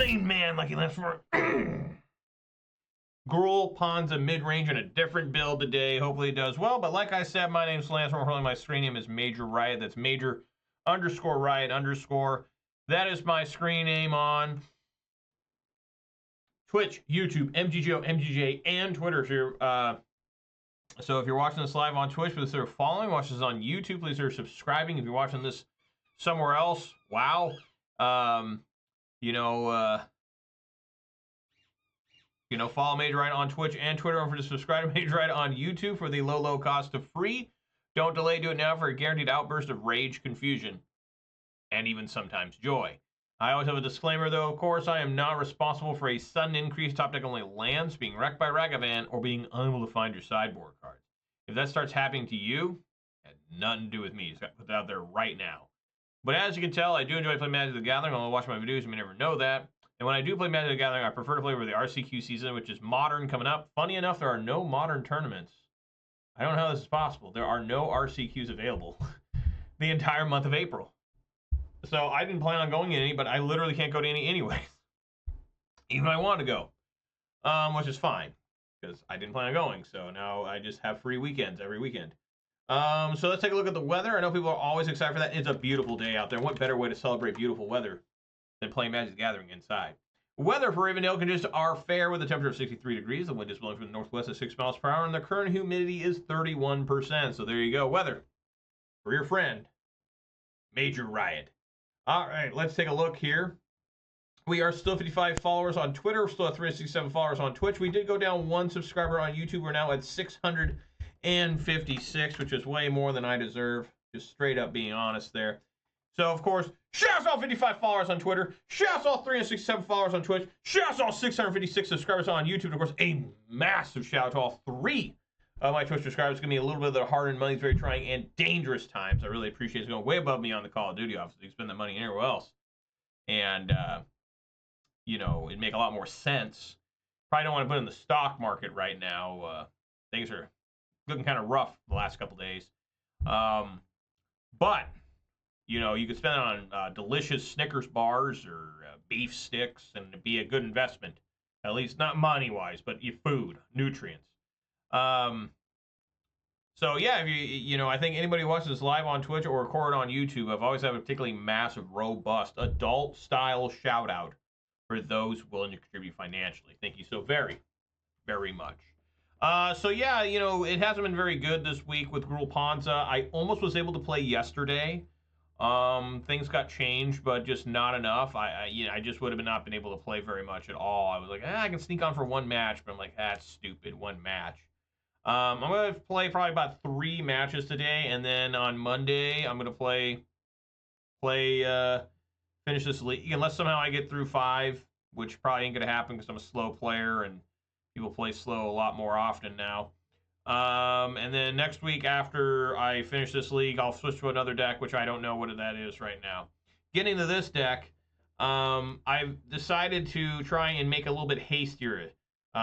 Rain Man like he lives for Gruul Ponza Midrange in a different build today. Hopefully it does well. But like I said, my name's Lance. My screen name is Major Riot. That's Major _ Riot _ That is my screen name on Twitch, YouTube, MTGO, MTGA, and Twitter. So if you're watching this live on Twitch, please consider following. Watch this on YouTube, please consider subscribing. If you're watching this somewhere else, wow. Follow Major Riot on Twitch and Twitter. Don't forget to subscribe to Major Riot on YouTube for the low cost of free. Don't delay, do it now for a guaranteed outburst of rage, confusion, and even sometimes joy. I always have a disclaimer, though, of course. I am not responsible for a sudden increase top deck only lands, being wrecked by Ragavan, or being unable to find your sideboard cards. If that starts happening to you, it had nothing to do with me. Just got put out there right now. But as you can tell, I do enjoy playing Magic the Gathering. I'll watch my videos, you may never know that. And when I do play Magic the Gathering, I prefer to play over the RCQ season, which is Modern coming up. Funny enough, there are no Modern tournaments. I don't know how this is possible. There are no RCQs available the entire month of April. So I didn't plan on going in any, but I literally can't go to any anyways. Even if I wanted to go. Which is fine, because I didn't plan on going. So now I just have free weekends every weekend. So let's take a look at the weather. I know people are always excited for that. It's a beautiful day out there. What better way to celebrate beautiful weather than playing Magic the Gathering inside? Weather for Avondale conditions are fair with a temperature of 63 degrees. The wind is blowing from the northwest at 6 miles per hour, and the current humidity is 31%. So there you go. Weather for your friend, Major Riot. All right, let's take a look here. We are still 55 followers on Twitter. We're still at 367 followers on Twitch. We did go down one subscriber on YouTube. We're now at 656, which is way more than I deserve. Just straight up being honest there. So, of course, shouts all 55 followers on Twitter. Shouts all 367 followers on Twitch. Shouts all 656 subscribers on YouTube. And of course, a massive shout out to all 3 of my Twitch subscribers. It's going to be a little bit of the hard-earned money. It's very trying and dangerous times. I really appreciate it. It's going way above me on the Call of Duty, obviously. You spend that money anywhere else. And, it'd make a lot more sense. Probably don't want to put it in the stock market right now. Things are looking kind of rough the last couple days. But, you could spend it on delicious Snickers bars or beef sticks, and it'd be a good investment. At least not money-wise, but your food, nutrients. So yeah, if I think anybody who watches this live on Twitch or record on YouTube, I've always had a particularly massive, robust, adult-style shout-out for those willing to contribute financially. Thank you so very, very much. So yeah, it hasn't been very good this week with Gruul Ponza. I almost was able to play yesterday. Things got changed, but just not enough. I just would have not been able to play very much at all. I was like, I can sneak on for one match, but I'm like, that's stupid, one match. I'm going to play probably about 3 matches today, and then on Monday, I'm going to finish this league, unless somehow I get through 5, which probably ain't going to happen because I'm a slow player, and people play slow a lot more often now. And then next week, after I finish this league, I'll switch to another deck, which I don't know what that is right now. Getting to this deck, I've decided to try and make it a little bit hastier.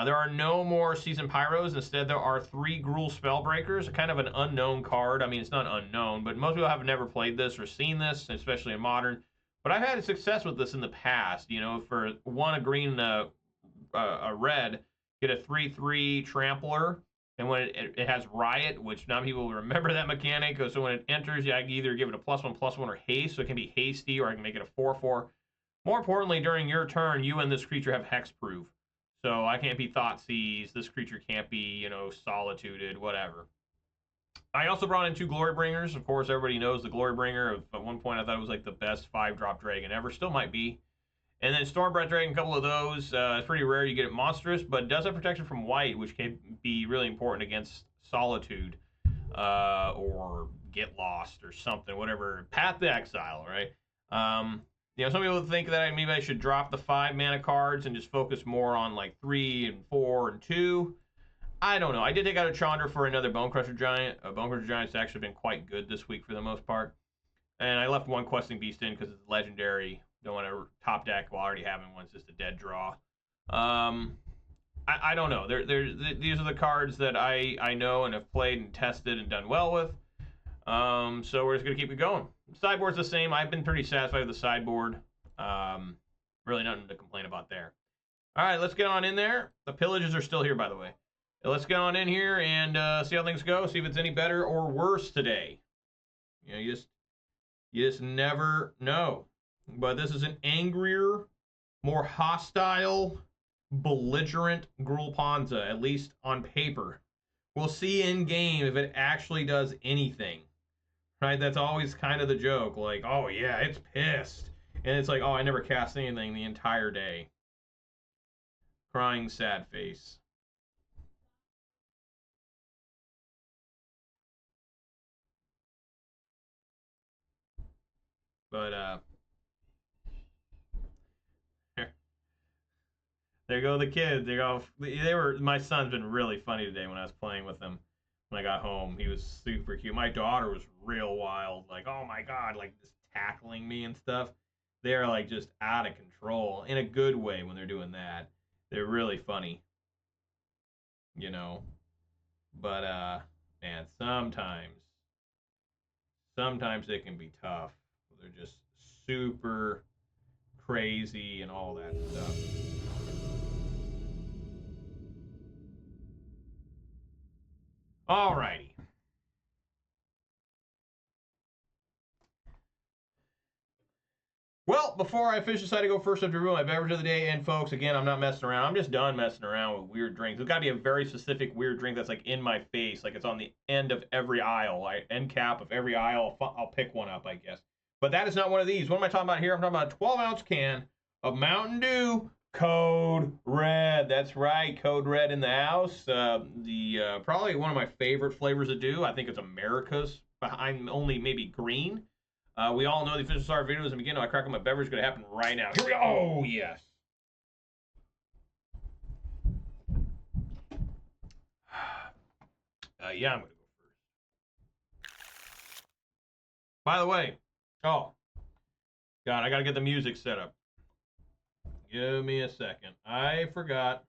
There are no more Seasoned Pyros. Instead, there are 3 Gruul Spellbreakers, kind of an unknown card. I mean, it's not unknown, but most people have never played this or seen this, especially in Modern. But I've had success with this in the past. For 1 a green and a red, get a 3/3 Trampler. And when it has Riot, which not people remember that mechanic, so when it enters, I can either give it a +1/+1 or haste, so it can be hasty, or I can make it a 4/4. More importantly, during your turn, you and this creature have hexproof. So I can't be Thoughtseize, this creature can't be, solituded, whatever. I also brought in 2 Glorybringers. Of course, everybody knows the Glorybringer. At one point, I thought it was like the best 5-drop dragon ever. Still might be. And then Stormbreath Dragon, a couple of those. It's pretty rare you get it monstrous, but it does have protection from white, which can be really important against Solitude or Get Lost or something, whatever. Path to Exile, right? Some people think that maybe I should drop the 5 mana cards and just focus more on like 3 and 4 and 2. I don't know. I did take out a Chandra for another Bonecrusher Giant. Bonecrusher Giant's actually been quite good this week for the most part. And I left 1 Questing Beast in because it's legendary. Don't want to top deck while already having one. It's just a dead draw. I don't know. These are the cards that I know and have played and tested and done well with. So we're just going to keep it going. Sideboard's the same. I've been pretty satisfied with the sideboard. Really nothing to complain about there. All right, let's get on in there. The pillages are still here, by the way. Let's get on in here and see how things go. See if it's any better or worse today. You know, you just never know. But this is an angrier, more hostile, belligerent Gruul Ponza, at least on paper. We'll see in game if it actually does anything. Right? That's always kind of the joke. Like, oh yeah, it's pissed. And it's like, oh, I never cast anything the entire day. Crying sad face. But there go the kids. My son's been really funny today when I was playing with him. When I got home, he was super cute. My daughter was real wild. Like, oh my God, like just tackling me and stuff. They're like just out of control in a good way when they're doing that. They're really funny. You know. But man, sometimes they can be tough. They're just super crazy and all that stuff. Alrighty. Well, before I officially decide to go first, I have to review my beverage of the day. And folks, again, I'm not messing around. I'm just done messing around with weird drinks. It's got to be a very specific weird drink that's like in my face, like it's on the end of every aisle, end cap of every aisle. I'll pick one up, I guess. But that is not one of these. What am I talking about here? I'm talking about a 12-ounce can of Mountain Dew Code Red. That's right, Code Red in the house. Probably one of my favorite flavors of Dew. I think it's America's, behind only maybe green. We all know the official start video is in the beginning. I crack on my beverage. Going to happen right now. Here we go. Oh, yes. Yeah, I'm going to go first. By the way, oh, God, I got to get the music set up. Give me a second. I forgot.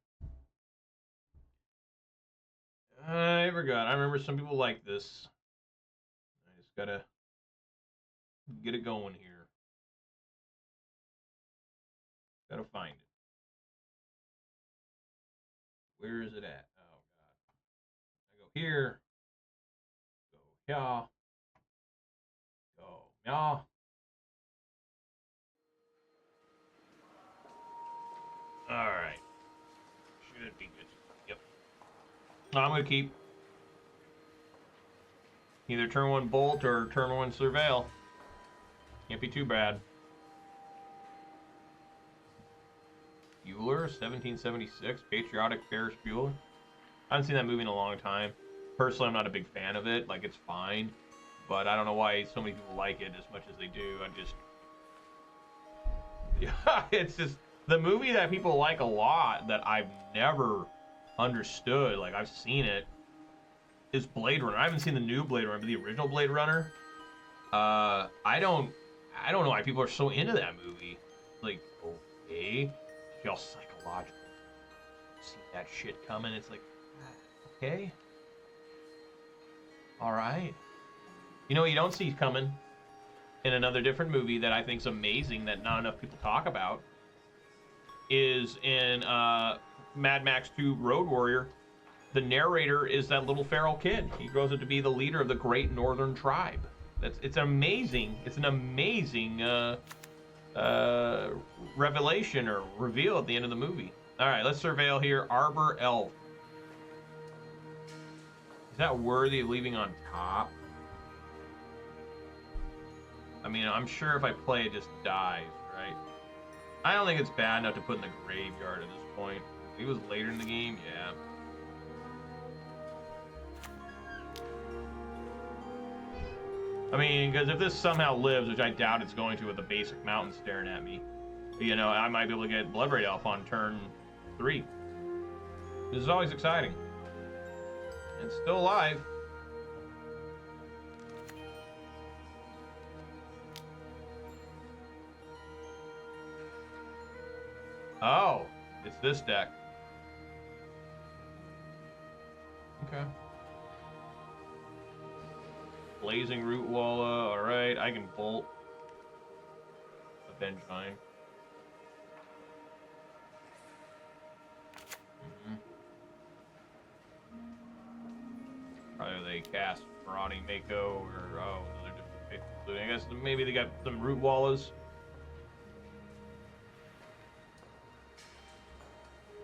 I remember some people like this. I just got to get it going here. Gotta find it. Where is it at? Oh, God. I go here. Go here. Go yeah. Alright. Should be good. Yep. I'm gonna keep either turn 1 Bolt or turn 1 Surveil. Can't be too bad. Bueller, 1776, Patriotic Ferris Bueller. I haven't seen that movie in a long time. Personally, I'm not a big fan of it. Like, it's fine. But I don't know why so many people like it as much as they do. Yeah, it's just the movie that people like a lot that I've never understood. Like, I've seen it. Is Blade Runner. I haven't seen the new Blade Runner, but the original Blade Runner. I don't know why people are so into that movie. Like, okay, feel psychological. See that shit coming. It's like, okay, all right. You know what you don't see coming in another different movie that I think is amazing that not enough people talk about is in Mad Max 2 Road Warrior. The narrator is that little feral kid. He grows up to be the leader of the Great Northern Tribe. It's amazing. It's an amazing revelation or reveal at the end of the movie. All right, let's surveil here. Arbor Elf. Is that worthy of leaving on top? I mean, I'm sure if I play it just dies, right? I don't think it's bad enough to put in the graveyard at this point. If he was later in the game, yeah. I mean, because if this somehow lives, which I doubt it's going to with the basic mountain staring at me, you know, I might be able to get Bloodbraid Elf on turn 3. This is always exciting. It's still alive. Oh, it's this deck. Okay. Blazing Root Walla, alright, I can bolt. Avenge Vine. cast Marauding Mako or those are different faithful looting. I guess maybe they got some root wallas.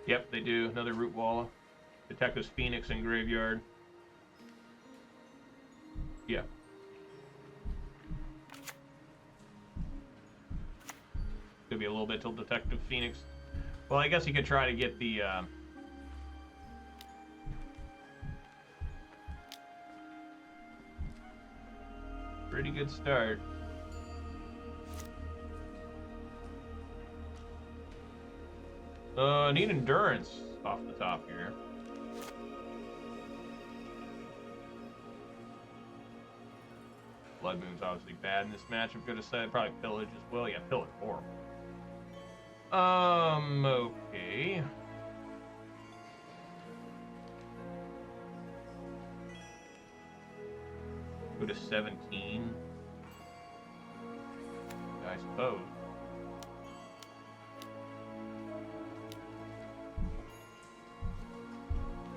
Yep, they do. Another root walla. Detective's Phoenix in graveyard. Yeah. Could be a little bit till Detective Phoenix. Well, I guess you could try to get the pretty good start. Need endurance off the top here. Blood Moon's obviously bad in this match. I'm gonna say probably Pillage as well. Yeah, Pillage horrible. Okay. Go to 17. I suppose.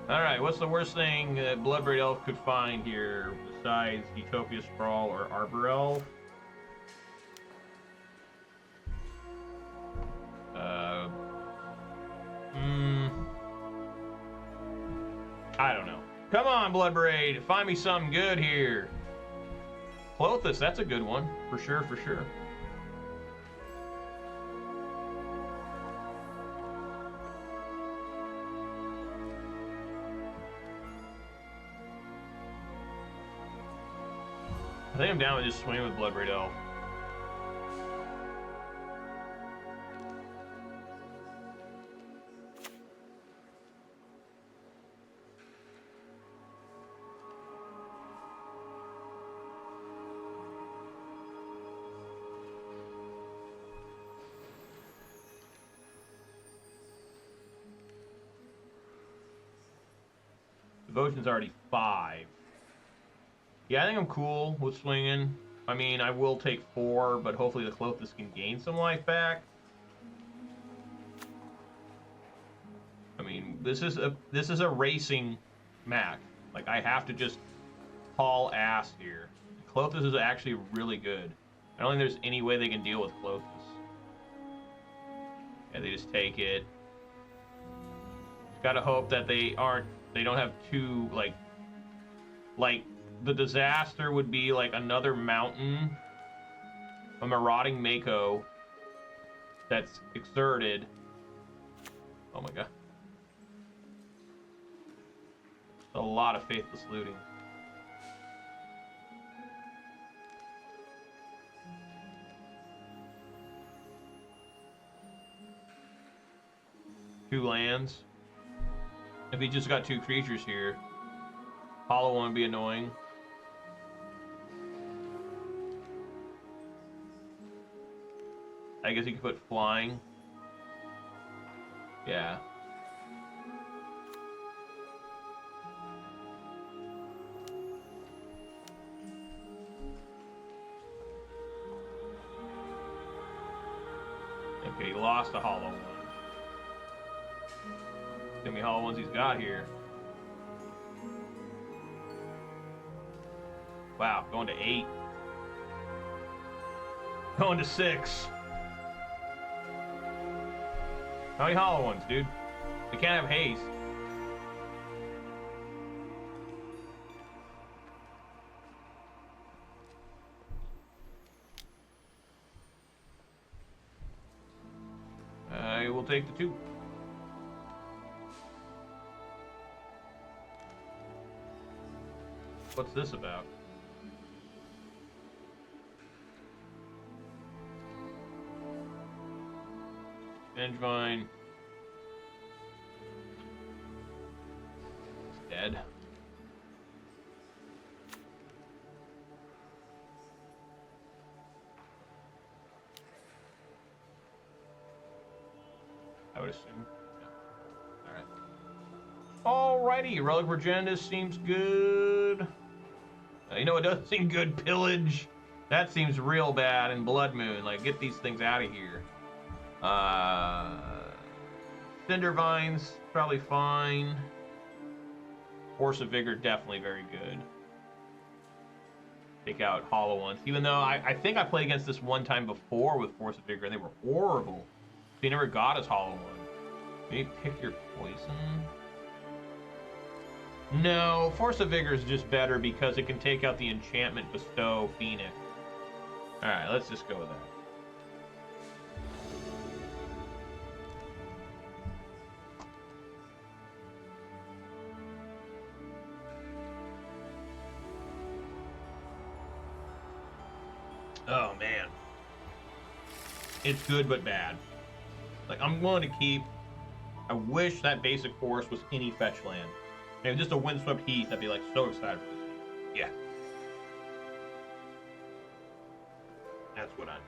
Alright, what's the worst thing that Bloodbraid Elf could find here besides Utopia Sprawl or Arbor Elf? I don't know. Come on, Bloodbraid, find me something good here. Klothys, that's a good one. For sure, for sure. I think I'm down with just swinging with Bloodbraid Elf. Devotion's already 5. Yeah, I think I'm cool with swinging. I mean, I will take 4, but hopefully the Klothys can gain some life back. I mean, this is a racing match. Like, I have to just haul ass here. Klothys is actually really good. I don't think there's any way they can deal with Klothys. Yeah, they just take it. Gotta hope that they don't have two, like the disaster would be like another mountain, a marauding Mako that's exerted. Oh my god. A lot of faithless looting. Two lands. If he just got 2 creatures here, Hollow one would be annoying. I guess he could put flying. Yeah. Okay, he lost a Hollow one. How many Hollow ones he's got here? Wow, going to 8. Going to 6. How many Hollow ones, dude? They can't have haste. I will take the 2. What's this about? Cindervines. It's dead. I would assume. Yeah. Alright. Alrighty, Relic of Progenitus seems good. You know, it doesn't seem good. Pillage. That seems real bad. And Blood Moon. Like, get these things out of here. Cindervines, probably fine. Force of Vigor, definitely very good. take out hollow ones. Even though I think I played against this one time before with Force of Vigor, and they were horrible. So he never got his hollow one. Maybe pick your poison? No, Force of Vigor is just better because it can take out the enchantment Bestow Phoenix. Alright, let's just go with that. Oh, man. It's good, but bad. Like, I'm willing to keep... I wish that basic forest was any fetch land. Maybe just a Windswept Heath, I'd be, like, so excited for this game. Yeah. That's what I need.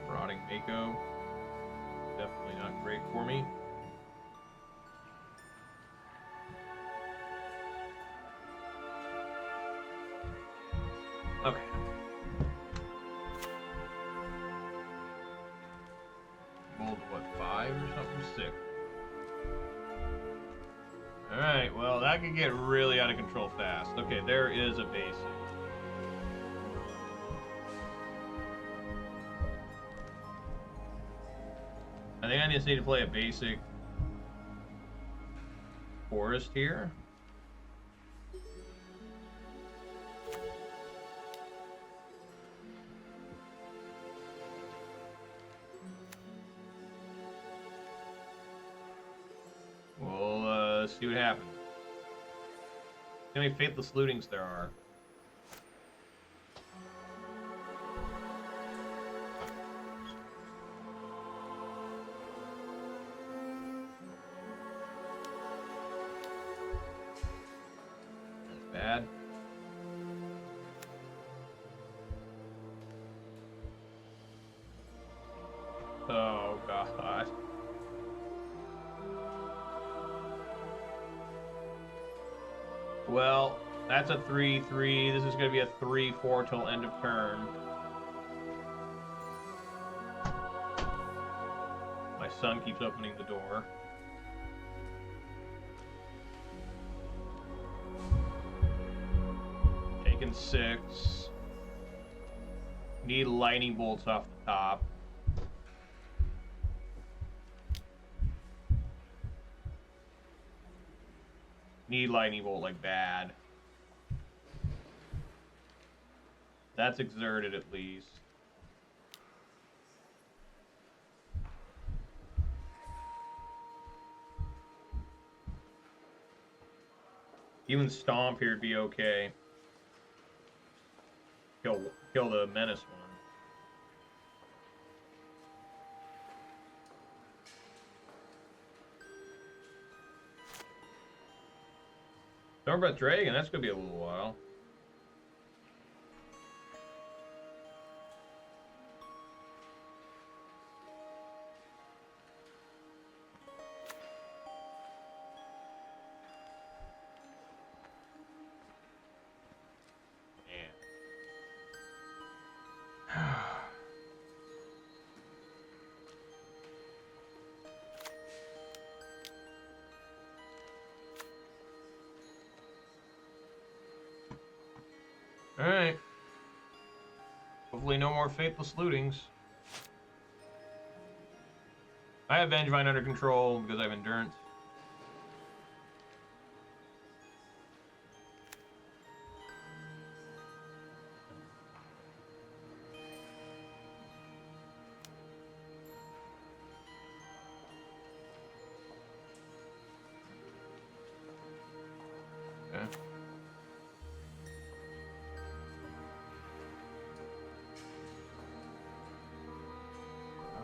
Rotting Mako. Definitely not great for me. Okay. Rolled what, 5 or something? 6. Alright, well that could get really out of control fast. Okay, there is a basic. I think I just need to play a basic forest here. We'll see what happens. How many Faithless Lootings there are. Bad. Oh god. Well, that's a 3/3. This is going to be a 3/4 till end of turn. My son keeps opening the door. Taking 6. Need lightning bolts off the top. Need lightning bolt like bad. That's exerted at least. Even Stomp here would be okay. Kill the Menace one. Stormbreath Dragon, that's gonna be a little while. Alright. Hopefully no more Faithless Lootings. I have Vengevine under control because I have Endurance. Okay.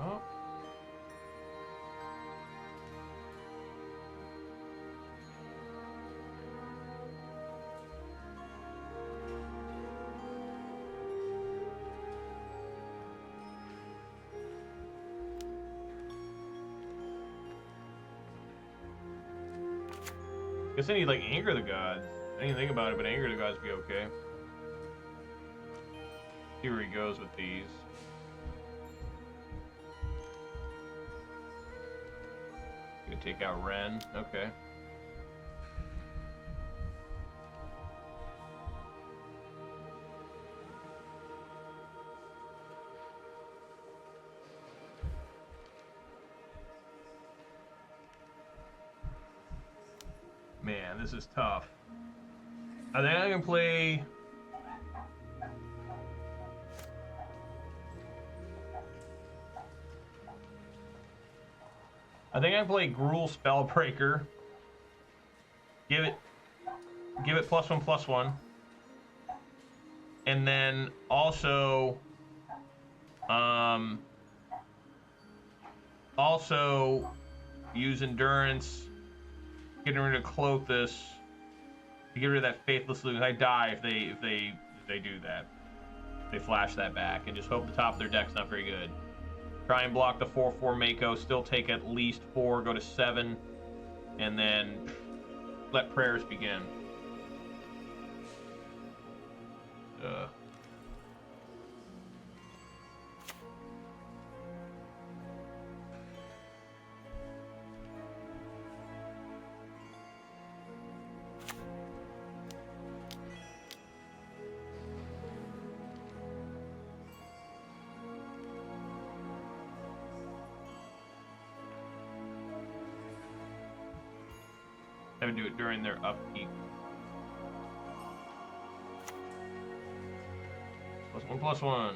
Oh. Guess I need like Anger the Gods. I didn't think about it, but Anger the Gods would be okay. see where he goes with these. Gonna take out Wrenn. Okay. Man, this is tough. I think I can play... I think I can play Gruul Spellbreaker. Give it +1/+1. And then also use Endurance, getting rid of Klothys, to get rid of that Faithless Loot. I die if they do that. They flash that back and just hope the top of their deck's not very good. Try and block the 4/4 Mako, still take at least 4, go to 7, and then let prayers begin. Have to do it during their upkeep. +1/+1.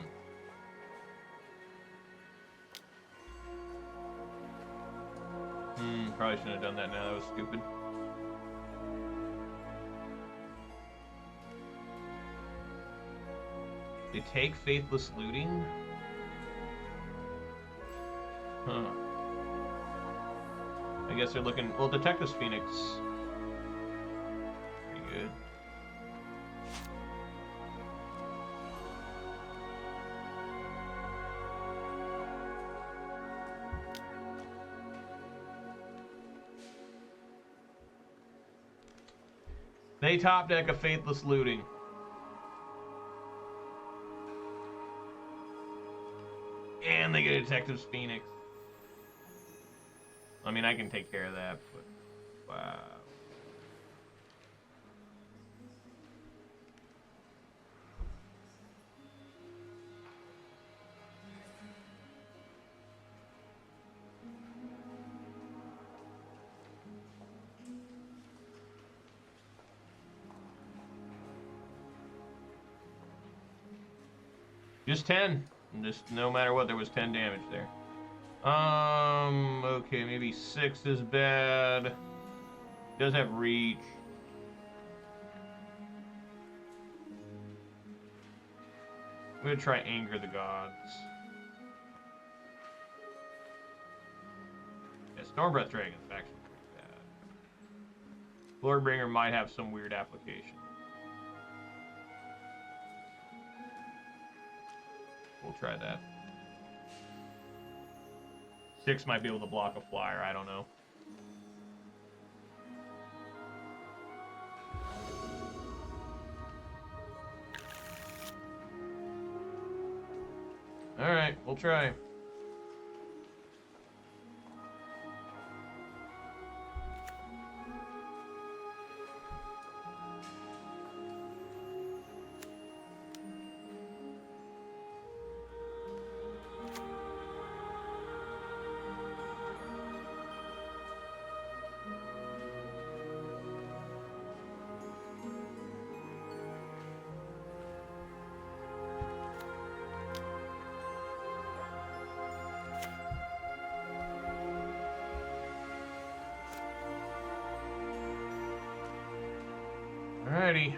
Probably shouldn't have done that now. That was stupid. They take Faithless Looting? Huh. I guess they're looking... Well, Detective's Phoenix. Pretty good. They top deck a Faithless Looting. And they get a Detective's Phoenix. I mean, I can take care of that, but wow. Just 10. Just no matter what, there was 10 damage there. Okay, maybe 6 is bad. Does have reach. I'm gonna try Anger the Gods. Yeah, Stormbreath Dragon is actually pretty bad. Glorybringer might have some weird application. We'll try that. 6 might be able to block a flyer, I don't know. Alright, we'll try. Alrighty.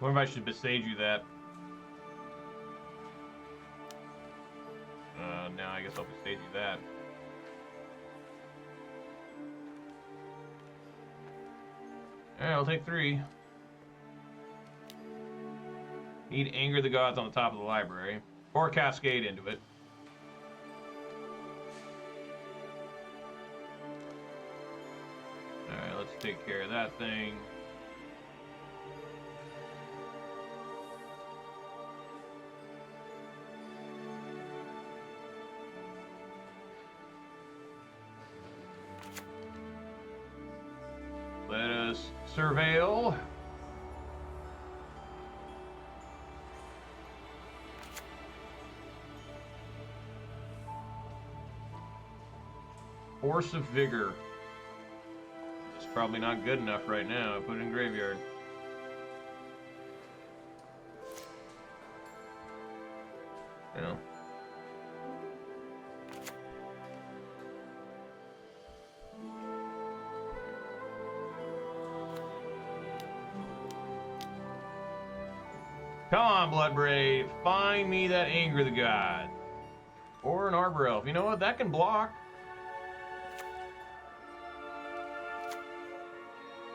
wonder if I should Boseiju that. Now I guess I'll Boseiju that. Alright, I'll take 3. Need Anger the Gods on the top of the library. Or Cascade into it. Alright, let's take care of that thing. Let us surveil. Force of Vigor. It's probably not good enough right now. I put it in graveyard. No. Come on, Bloodbraid. Find me that Anger the God. Or an Arbor Elf. You know what? That can block.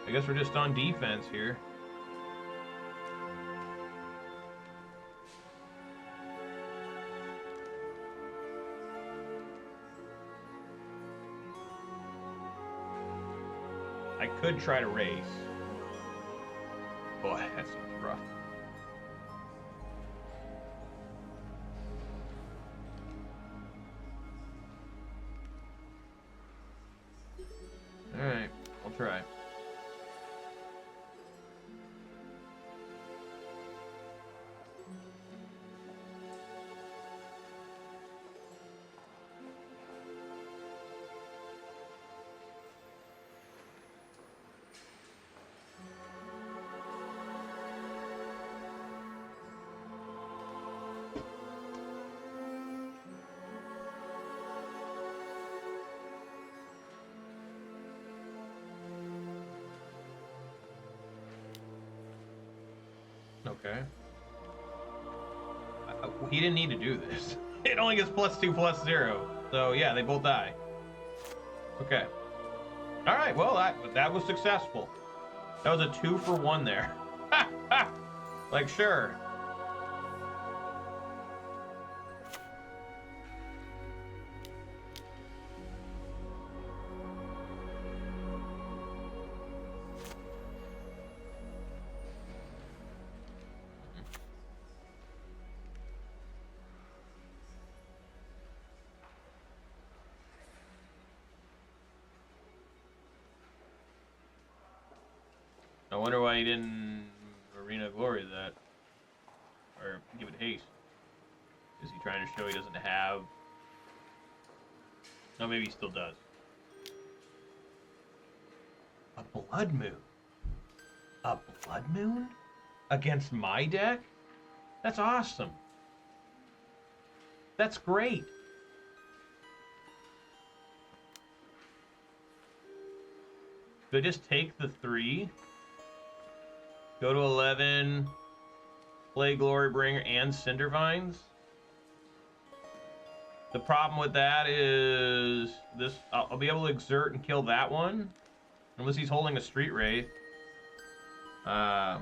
I guess we're just on defense here. I could try to race. Boy, that seems rough. Alright, I'll try. Okay. He didn't need to do this. It only gets +2/+0. So yeah, they both die. Okay. All right. Well, that was successful. That was a 2-for-1 there. Like, sure. I wonder why he didn't Arena Glory that. Or give it haste. Is he trying to show he doesn't have... No, maybe he still does. A Blood Moon? A Blood Moon? Against my deck? That's awesome. That's great. Do I just take the 3? Go to 11, play Glorybringer and Cindervines. The problem with that is this. I'll be able to exert and kill that one, unless he's holding a Street Wraith. Yeah,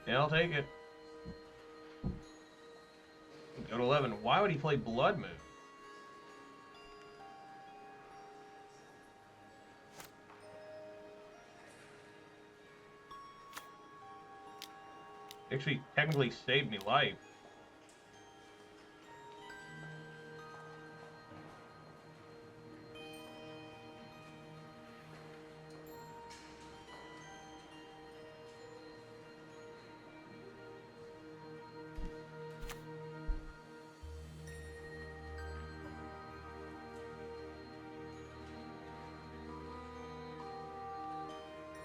I'll take it. Go to 11. Why would he play Blood Moon? Actually, technically saved me life.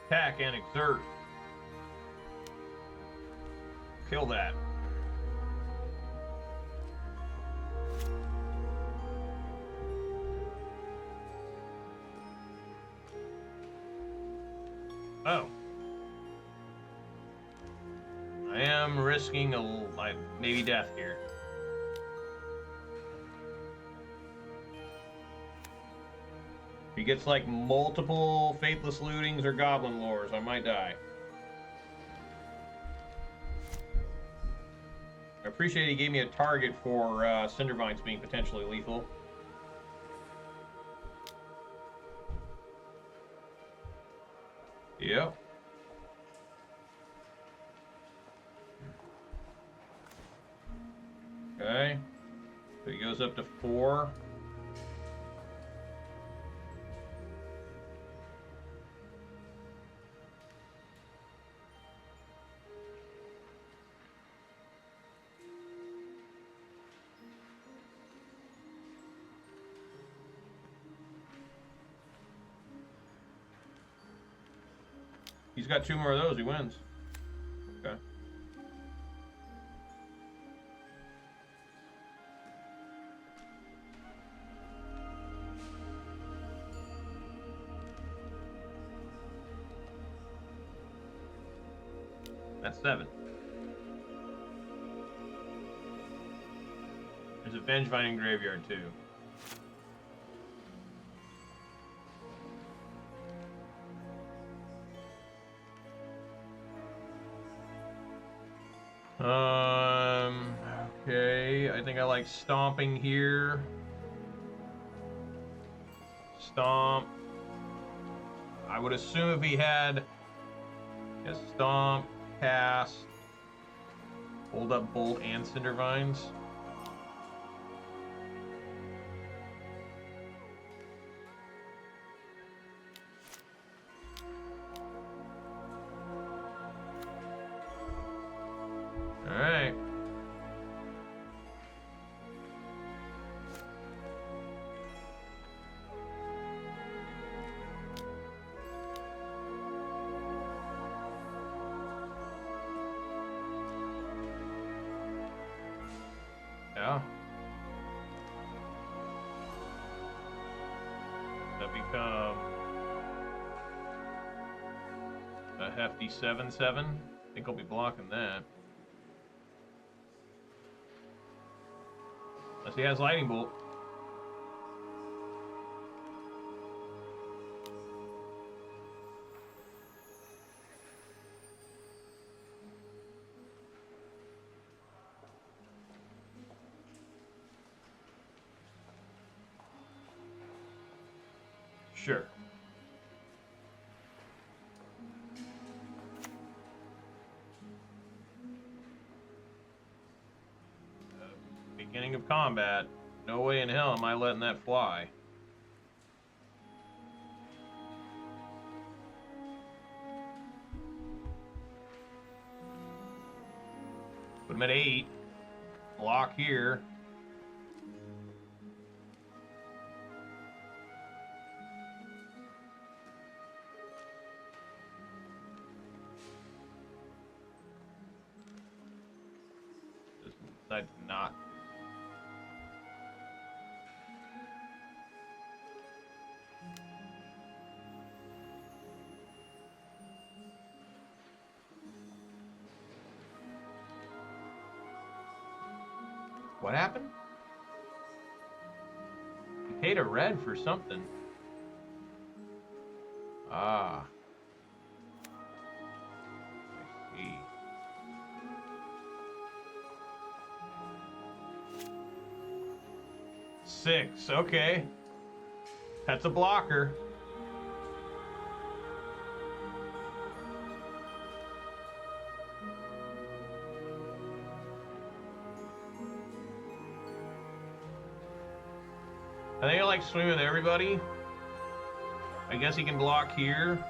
Attack and exert. Kill that. I am risking maybe death here. If he gets like multiple Faithless Lootings or Goblin Lores, I might die. I appreciate he gave me a target for Cindervines being potentially lethal. Yep. Okay. So he goes up to 4. He's got 2 more of those, he wins. Okay. That's 7. There's a Vengevine in graveyard too. Okay, I think I like stomping here. Stomp. I would assume if he had stomp, cast, hold up bolt and Cindervines. Alright. Yeah. That become a hefty 7/7. I think I'll be blocking that. Unless he has Lightning Bolt. Sure. Beginning of combat. No way in hell am I letting that fly. Put him at 8. Block here. Just decide to not. What happened? He paid a red for something. Ah. I see. Six, okay. That's a blocker. I think I like swing with everybody. I guess he can block here.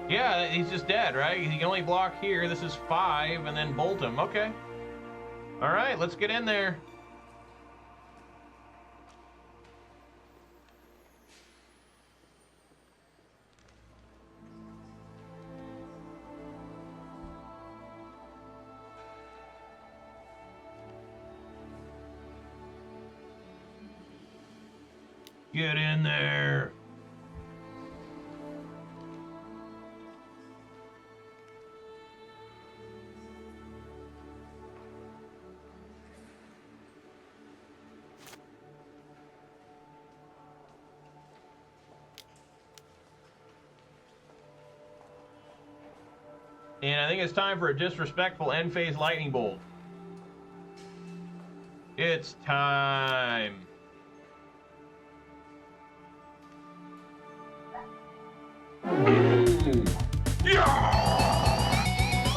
Yeah, he's just dead, right? He can only block here. This is 5, and then bolt him. Okay. All right, let's get in there. Get in there. And I think it's time for a disrespectful end phase lightning bolt. It's time. Yeah!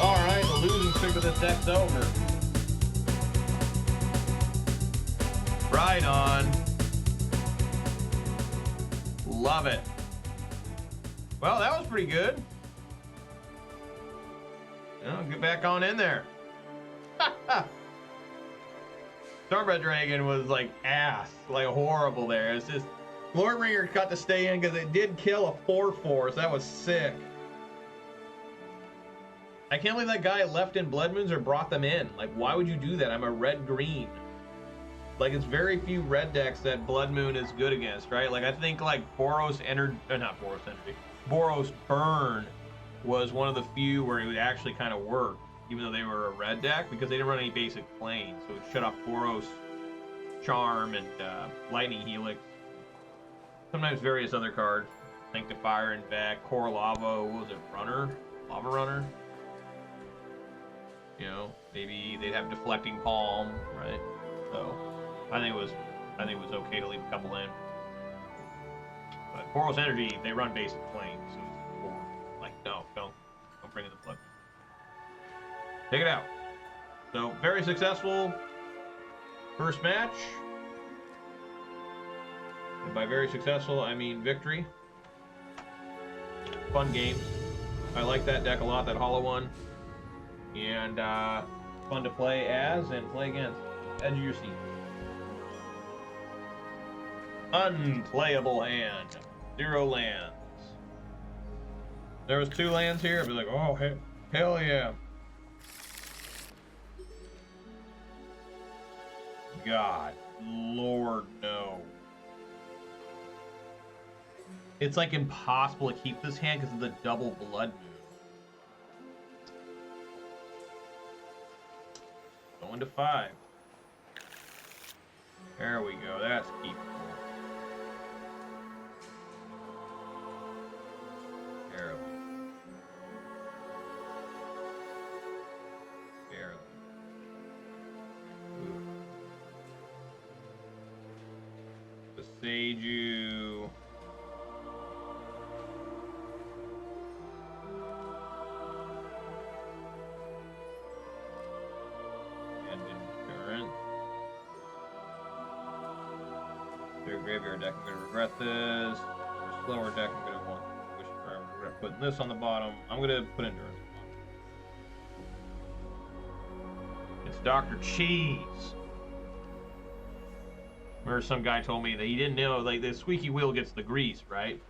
Alright, the losing streak of this deck's over. Right on. Love it. Well, that was pretty good. Get back on in there. Stormbreath Dragon was like ass, like horrible there. It's just Glorybringer got to stay in because it did kill a 4/4, so that was sick. I can't believe that guy left in Blood Moons or brought them in. Like, why would you do that? I'm a red-green. Like, it's very few red decks that Blood Moon is good against, right? Like, I think, like, Boros Burn was one of the few where it would actually kind of work, even though they were a red deck, because they didn't run any basic planes. So it would shut off Boros Charm and Lightning Helix. Sometimes various other cards. Sanctifier and back. Core Lava, what was it? Lava Runner? You know, maybe they'd have Deflecting Palm, right? So I think it was okay to leave a couple in. But Boros Energy, they run basic planes, so it's more like, no, don't bring in the plug. Take it out. So very successful first match. And by very successful, I mean victory. Fun games. I like that deck a lot, that hollow one. And fun to play as and play against. Edge of your seat. Unplayable hand. 0 lands. There was 2 lands here. I'd be like, oh, hell yeah. God, Lord, no. It's like impossible to keep this hand because of the double Blood Moon. Going to 5. There we go. That's keepable. Barely. Boseiju. Graveyard deck, I'm going to regret this. For a slower deck, I'm going to regret putting this on the bottom. I'm going to put Endurance on the bottom. It's Dr. Cheese. Remember some guy told me that he didn't know, like, the squeaky wheel gets the grease, right?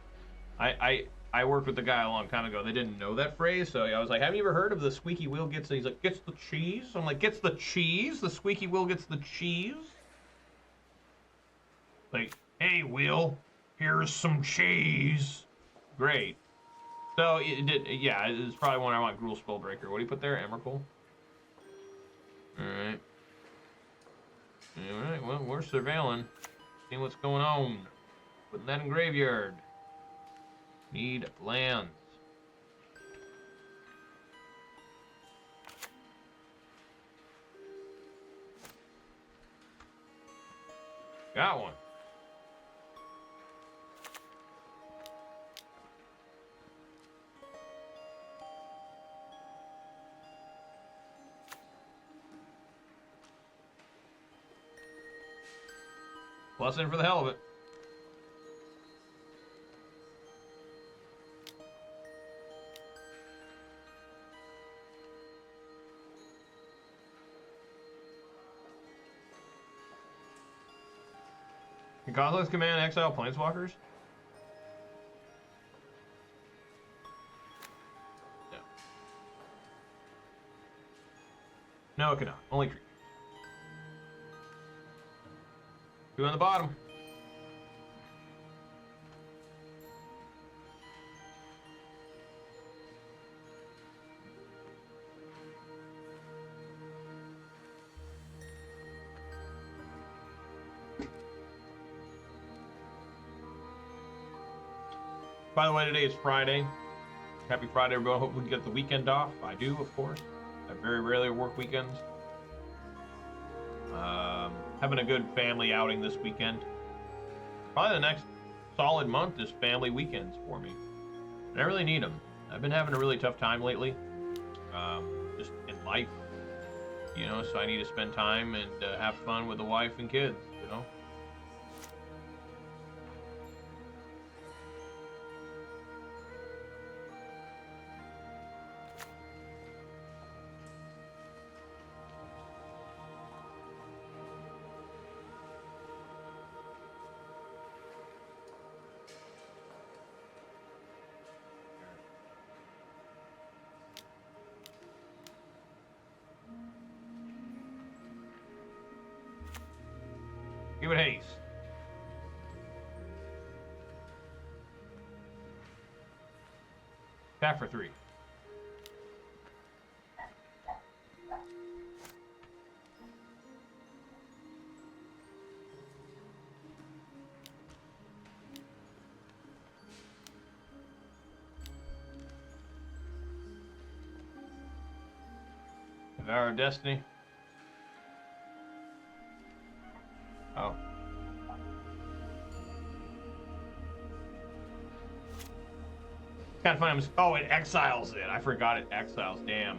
I worked with the guy a long time ago. They didn't know that phrase, so I was like, have you ever heard of the squeaky wheel gets the... He's like, gets the cheese? I'm like, gets the cheese? The squeaky wheel gets the cheese? Like, hey, Will, here's some cheese. Great. So, yeah, it's probably one I want. Gruul Spellbreaker. What do you put there? Emrakul? Alright. Alright, well, we're surveilling. Seeing what's going on. Putting that in graveyard. Need lands. Got one. Plus in for the hell of it. Can Klothys command exile planeswalkers? No. No, it cannot. Only creatures. 2 on the bottom. By the way, today is Friday. Happy Friday, everyone. Hope we can get the weekend off. I do, of course. I very rarely work weekends. Having a good family outing this weekend. Probably the next solid month is family weekends for me. And I really need them. I've been having a really tough time lately. Just in life. You know, so I need to spend time and have fun with the wife and kids, you know? Give it haste. Tap for 3. Devour of Destiny. Oh. Kind of funny. Oh, it exiles it. I forgot it exiles. Damn.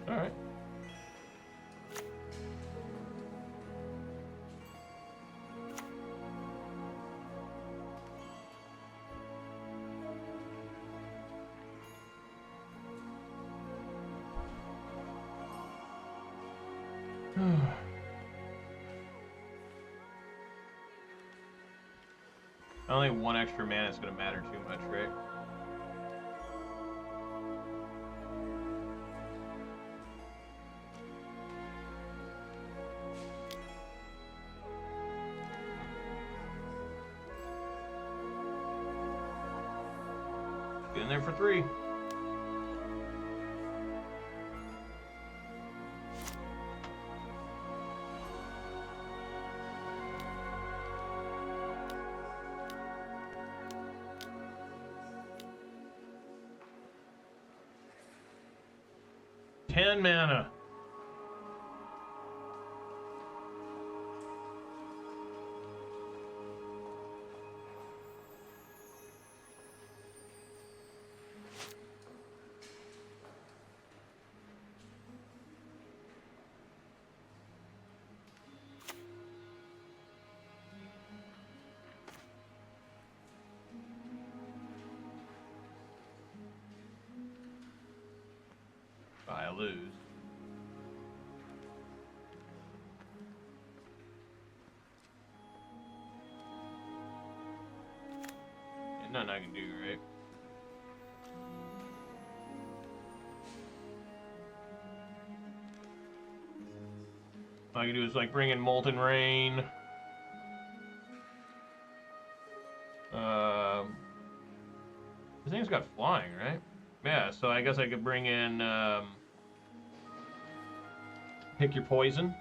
All right. Only one extra mana is going to matter too much, right? Get in there for 3. Ten mana. I lose. There's nothing I can do, right? All I can do is like bring in Molten Rain. This thing's got flying, right? Yeah, so I guess I could bring in, pick your poison.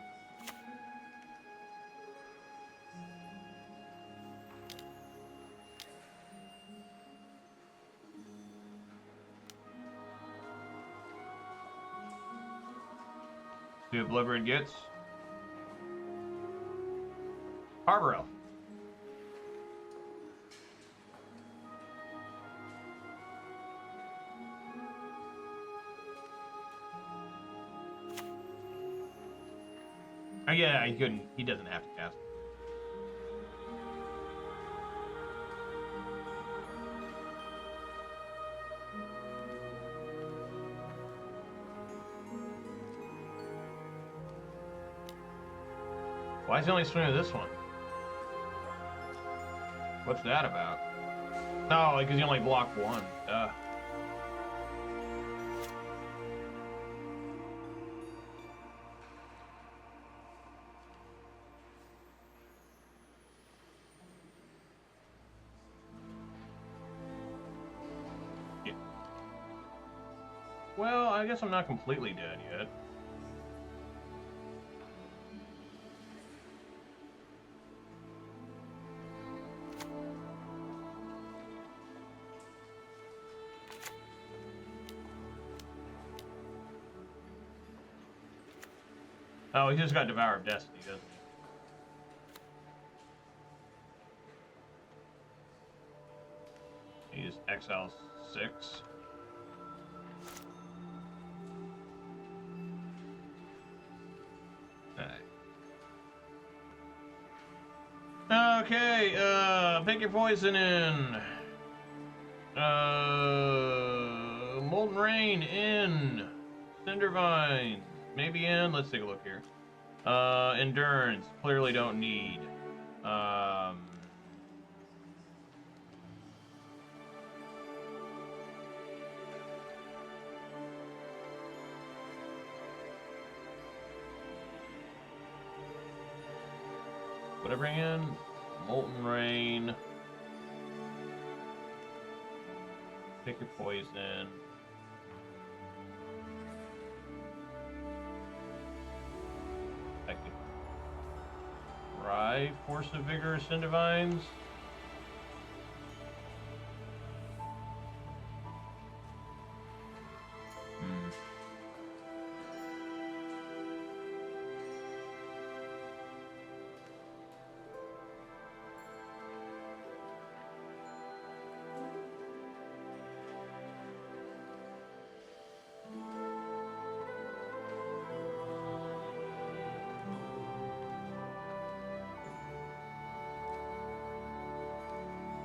See what Bloodbraid gets. Arbor Elf. Oh, yeah, he couldn't. He doesn't have to cast. Why is he only swinging this one? What's that about? No, because he only blocked 1. Duh. Well, I guess I'm not completely dead yet. Oh, he just got Devour of Destiny, doesn't he? He just exiles 6. Alright. Okay, pick your poison in. Molten Rain in. Cindervines. Maybe in. Let's take a look here. Endurance. Clearly don't need. What I bring in? Molten Rain. Pick your poison. I could try Force of Vigor, Cindervines.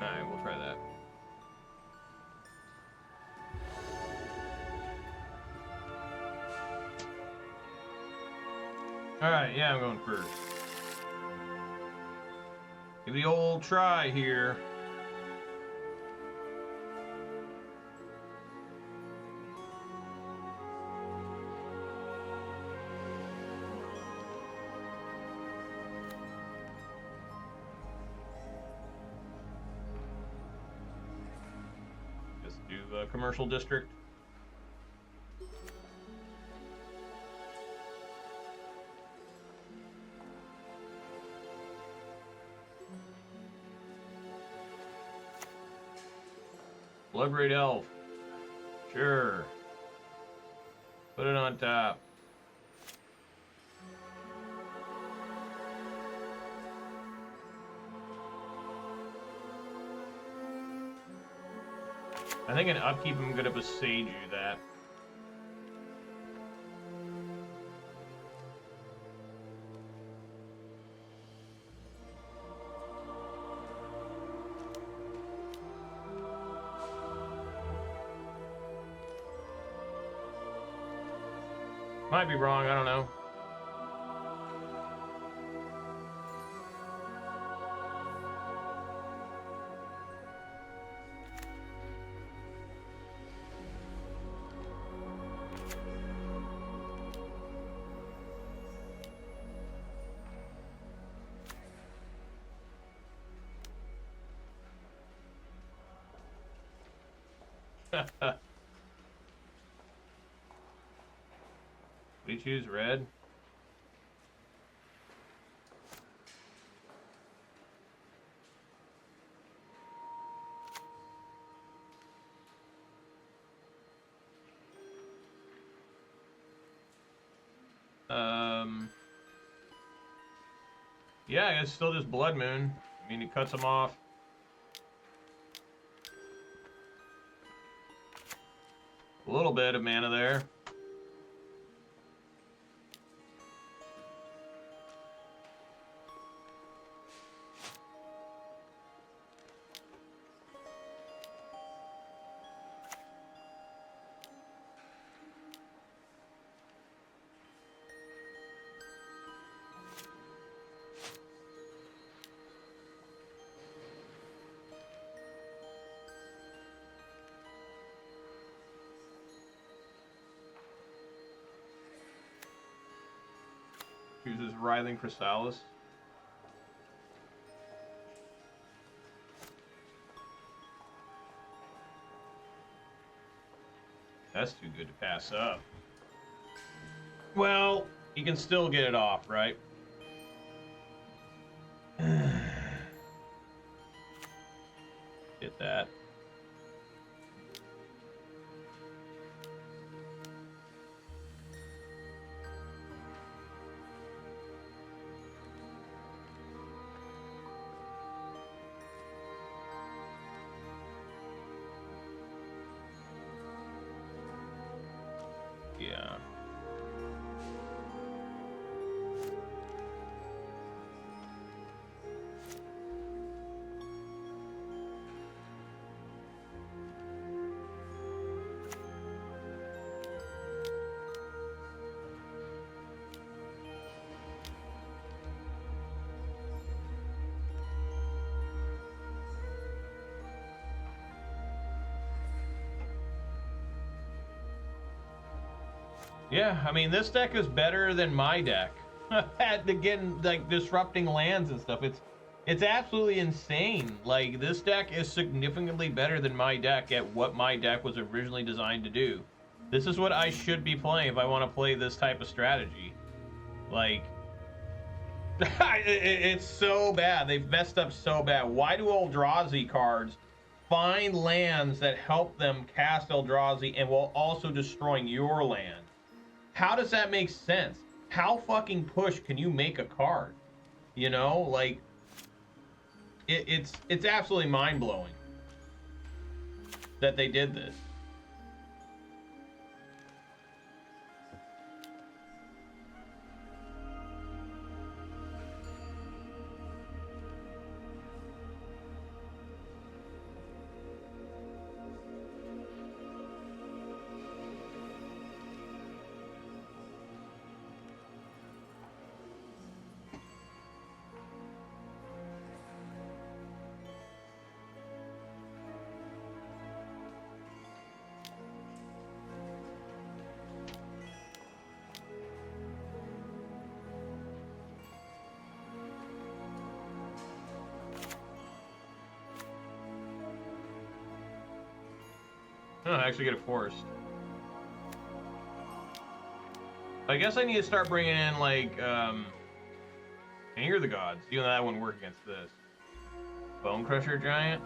Alright, we'll try that. Alright, yeah, I'm going first. Give it the old try here. Commercial district. Bloodbraid Elf. Sure. Put it on top. I think in upkeep I'm gonna Boseiju that. Might be wrong, I don't know. We choose red. Yeah, it's still just Blood Moon. I mean, it cuts them off. A little bit of mana there. Chooses Writhing Chrysalis. that's too good to pass up. Well, you can still get it off, right? Get that. Yeah. Yeah, I mean, this deck is better than my deck. At again, like disrupting lands and stuff. It's absolutely insane. Like, this deck is significantly better than my deck at what my deck was originally designed to do. This is what I should be playing if I want to play this type of strategy. Like, it's so bad. They've messed up so bad. Why do Eldrazi cards find lands that help them cast Eldrazi and while also destroying your land? How does that make sense? How fucking push can you make a card? You know, like it's absolutely mind-blowing that they did this. Oh, I actually get it forced. I guess I need to start bringing in, like, Anger of the Gods. Even though that wouldn't work against this. Bonecrusher Giant.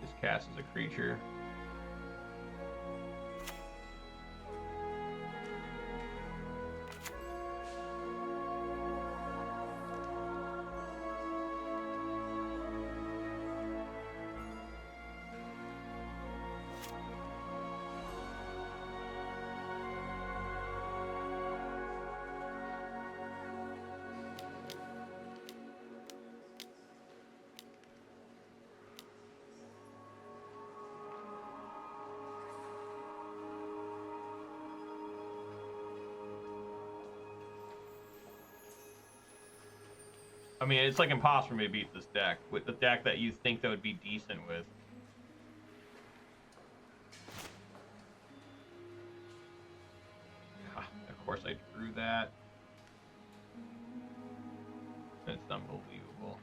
Just cast as a creature. I mean, it's like impossible for me to beat this deck with the deck that you think that would be decent with. Of course I drew that. That's unbelievable.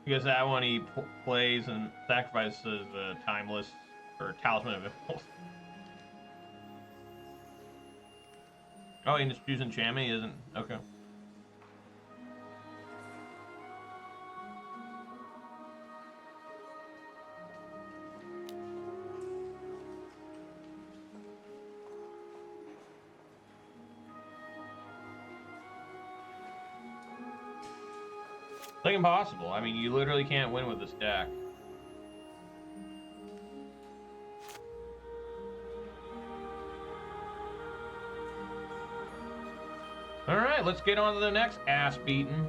Because that one he plays and sacrifices Timeless or Talisman of Impulse. Oh, he just choose enchantment? He isn't. Okay. It's like impossible. I mean, you literally can't win with this deck. Alright, let's get on to the next ass beating.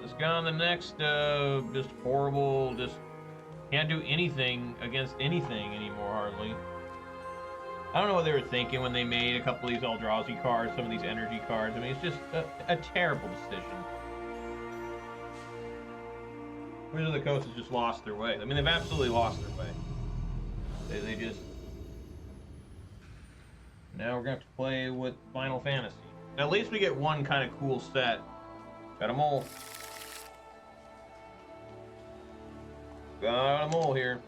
Let's go on the next, just horrible, just can't do anything against anything anymore, hardly. I don't know what they were thinking when they made a couple of these Eldrazi cards, some of these energy cards. I mean, it's just a terrible decision. Wizards of the Coast has just lost their way. I mean, they've absolutely lost their way. They just... Now we're going to have to play with Final Fantasy. At least we get one kind of cool set. Got a mole. Got a mole here.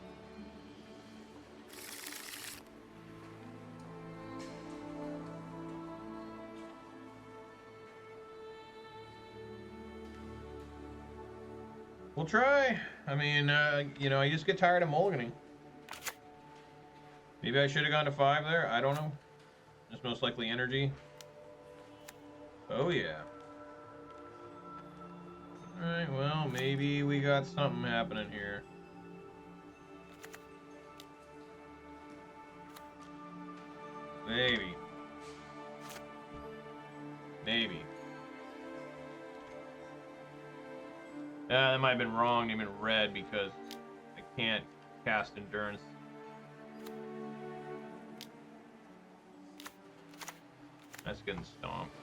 We'll try. I mean, you know, I just get tired of mulliganing. Maybe I should have gone to 5 there. I don't know. It's most likely energy. Oh, yeah. Alright, well, maybe we got something happening here. Maybe. Maybe. That might have been wrong, even red, because I can't cast Endurance. That's getting stomped.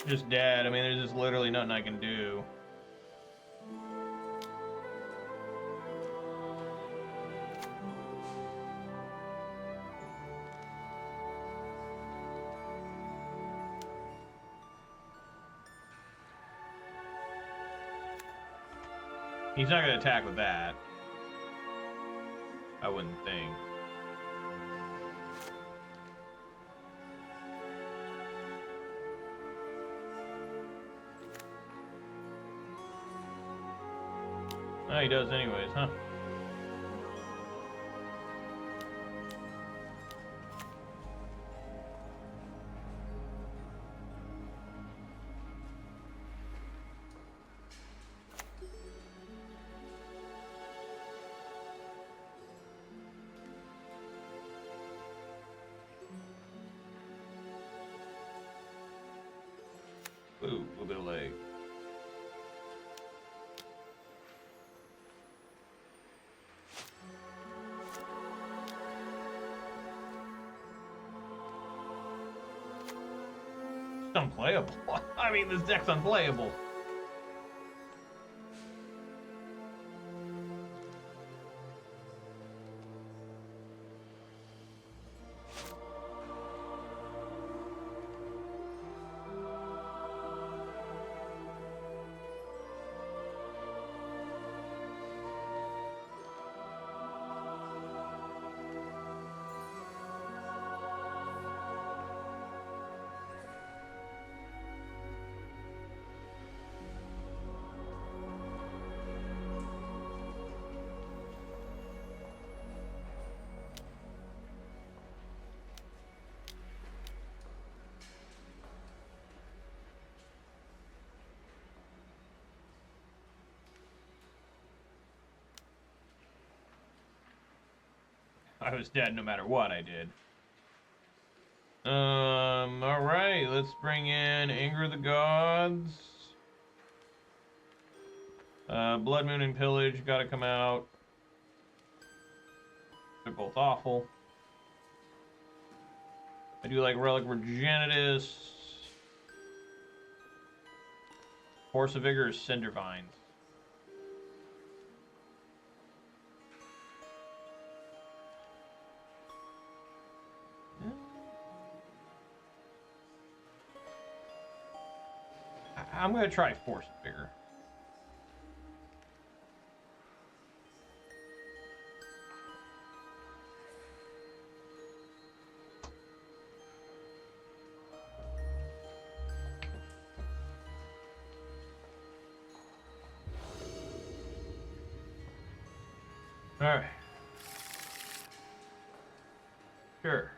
Just dead. I mean, there's just literally nothing I can do. He's not going to attack with that. I wouldn't think. Oh, he does anyways, huh? Ooh, a little bit of leg. Unplayable. I mean, this deck's unplayable. I was dead no matter what I did. Alright, let's bring in Anger of the Gods. Blood Moon and Pillage gotta come out. They're both awful. I do like Relic of Progenitus. Force of Vigor is Cindervines. I'm going to try Force of Vigor. Alright. Sure.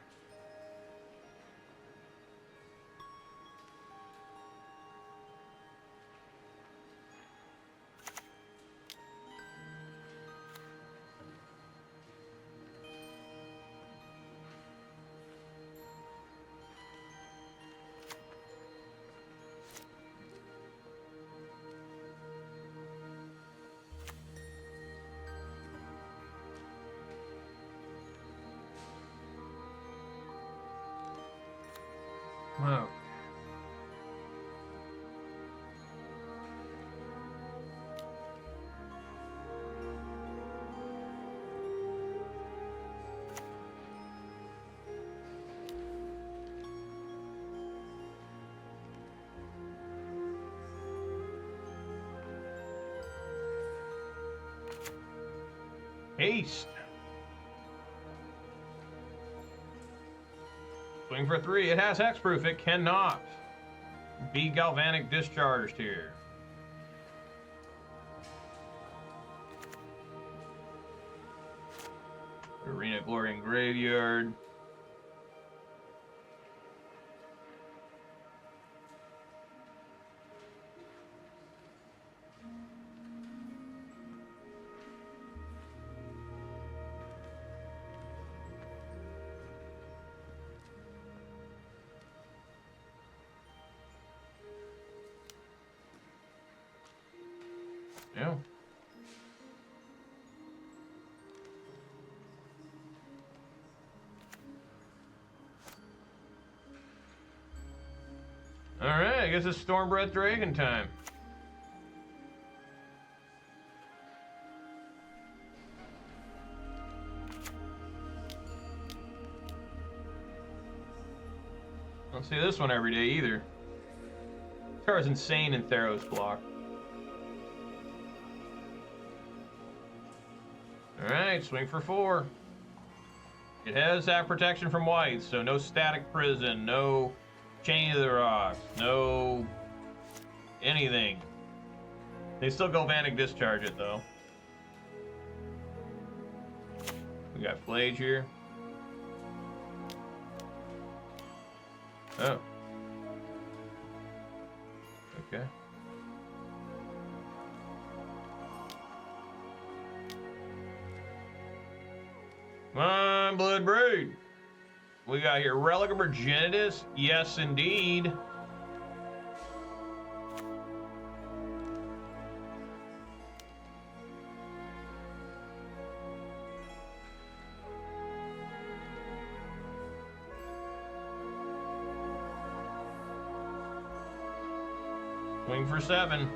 Wow. Haste. Swing for 3. It has hexproof. It cannot be galvanic discharged here. Arena Glory and Graveyard. Yeah. All right, I guess it's Stormbreath Dragon time. Don't see this one every day either. This card's insane in Theros block. Alright, swing for 4. It has that protection from white, so no Static Prison, no Chain of the Rocks, no anything. They still galvanic discharge it though. We got Pillage here. Oh. Okay. Come on, Bloodbraid. We got here Relic of Progenitus. Yes, indeed. Swing for 7.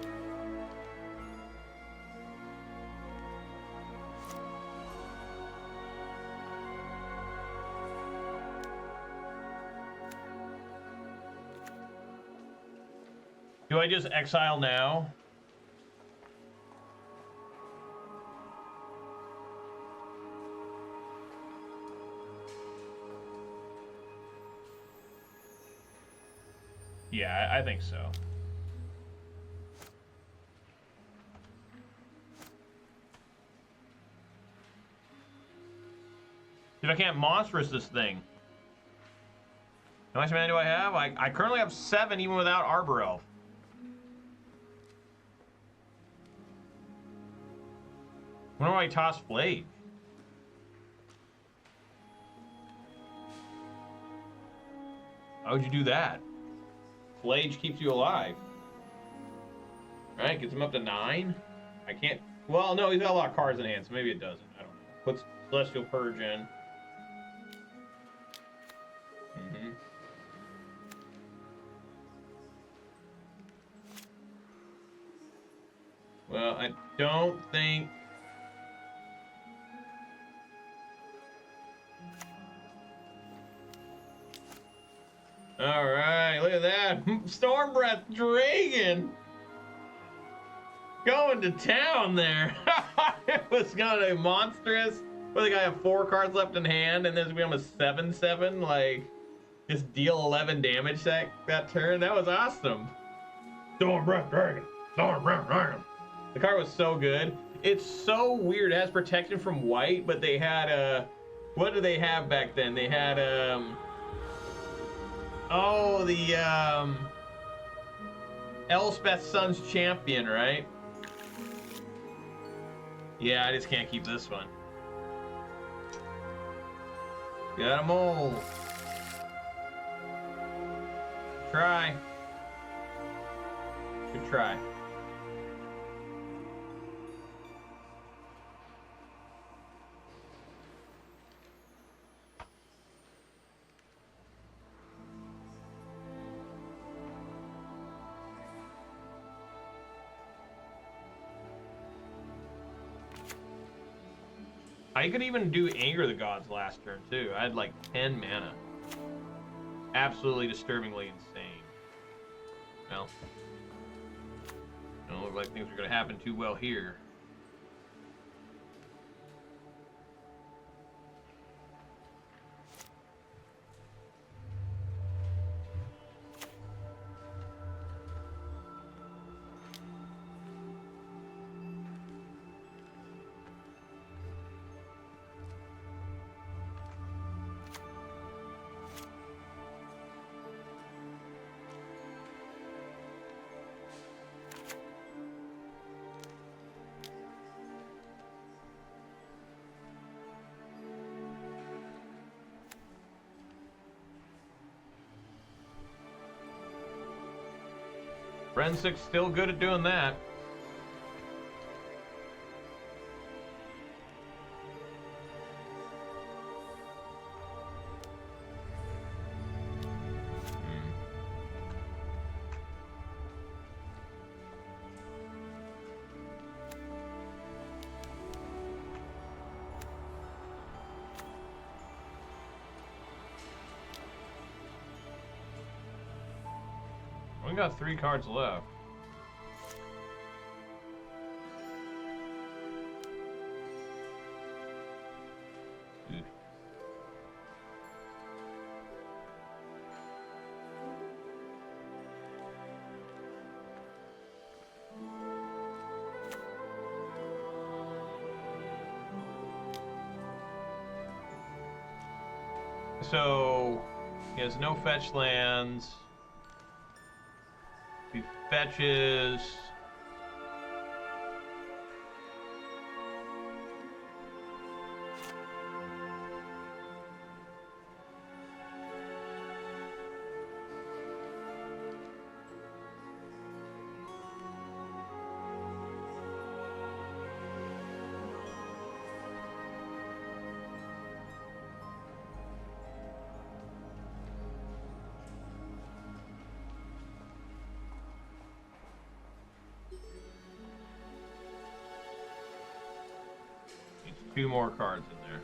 Do I just exile now? Yeah, I think so. Dude, I can't monstrous this thing. How much mana do I have? I currently have 7 even without Arbor Elf. When do I toss Blade? How would you do that? Pillage keeps you alive. Alright, gets him up to 9. I can't... Well, no, he's got a lot of cards in hand, so maybe it doesn't. I don't know. Puts Celestial Purge in. Well, I don't think... Alright, look at that. Stormbreath Dragon! Going to town there. It was gonna be monstrous. But the guy have 4 cards left in hand, and then we have a 7/7. Like, just deal 11 damage that turn. That was awesome. Stormbreath Dragon. Stormbreath Dragon. The card was so good. It's so weird. It has protection from white, but they had a... What did they have back then? They had, oh, the, Elspeth's Son's Champion, right? Yeah, I just can't keep this one. Got 'em all. Try. Good try. I could even do Anger the Gods last turn, too. I had like 10 mana. Absolutely disturbingly insane. Well, don't look like things are going to happen too well here. Wrenn and Six still good at doing that. We got 3 cards left. Oof. So he has no fetch lands. He fetches. Two more cards in there.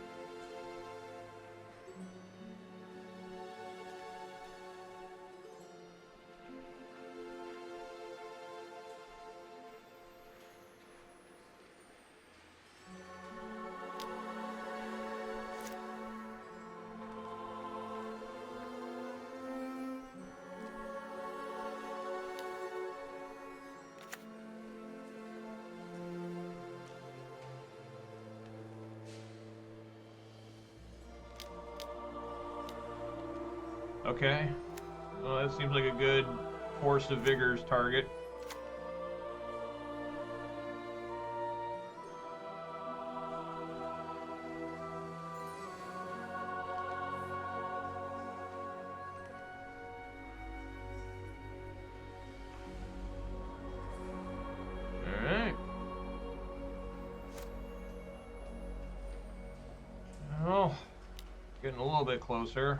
Okay. Well, that seems like a good Force of Vigor's target. Alright. Well, getting a little bit closer.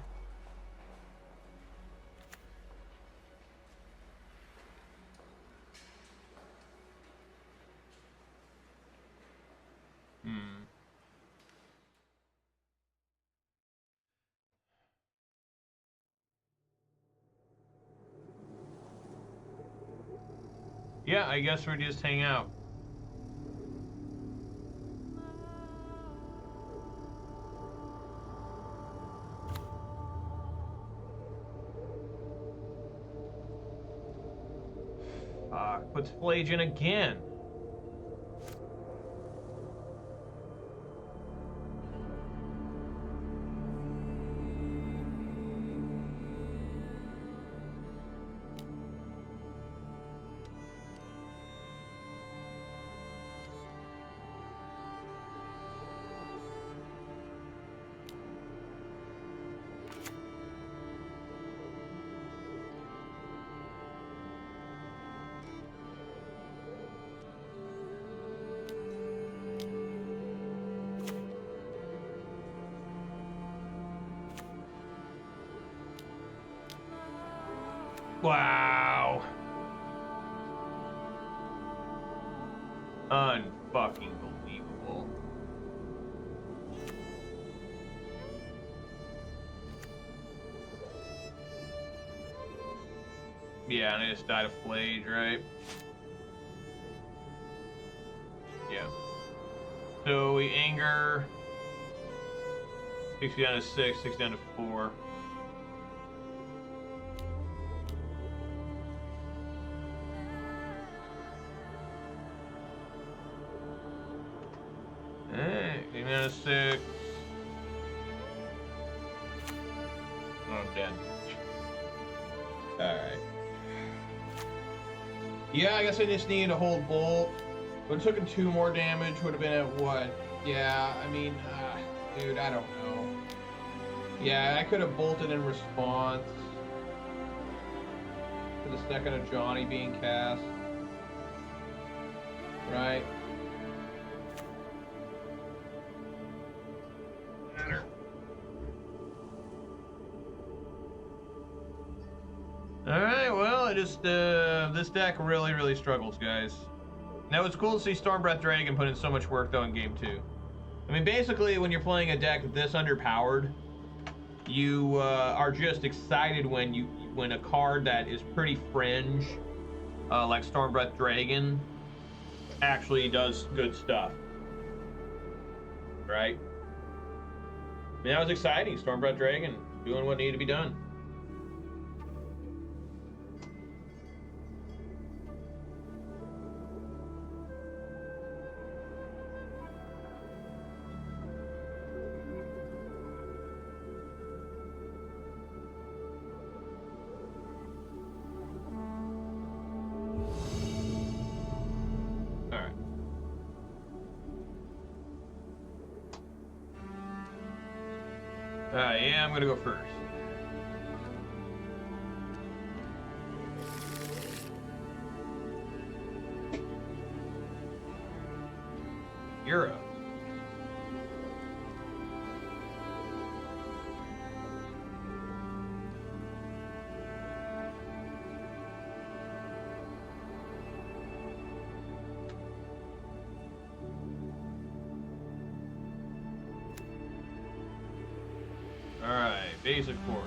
Yeah, I guess we just hang out. Puts Pillage in again. Wow. Unfucking believable. Yeah, and I just died of Pillage, right? Yeah. So we anger. 60 down to 6, 6 down to 4. Alright, 8 down to 6. Oh, I'm dead. Alright. Yeah, I guess I just needed to hold bolt. Would have taken 2 more damage, would have been at what? Yeah, I mean, dude, I don't know. Yeah, I could have bolted in response to the second of Johnny being cast. Right? Alright, well, I just, this deck really struggles, guys. Now, it's cool to see Stormbreath Dragon put in so much work, though, in Game 2. I mean, basically, when you're playing a deck this underpowered, you are just excited when a card that is pretty fringe, like Stormbreath Dragon, actually does good stuff. Right? I mean, that was exciting. Stormbreath Dragon doing what needed to be done. Yeah, I'm gonna go first. You're up. Alright, basic force.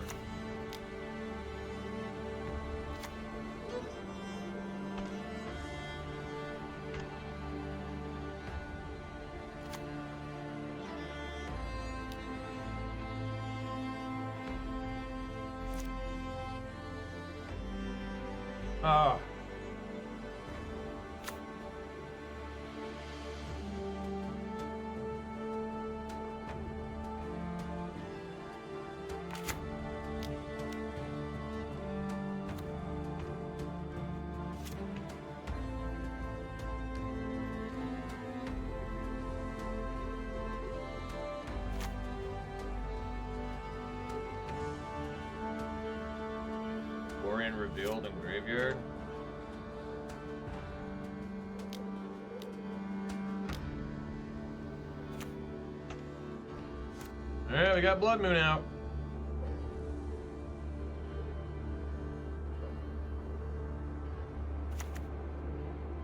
Ah. Revealed in graveyard. Alright, we got Blood Moon out.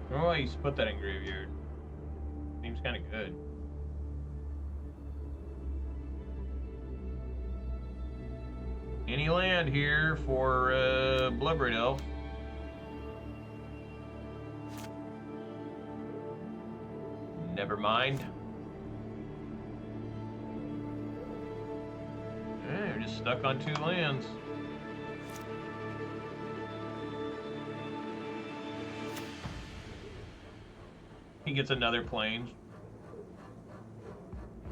I don't know why you put that in graveyard. Seems kind of good. Any land here for Bloodbraid Elf. Never mind. Yeah, you're just stuck on 2 lands. He gets another plane.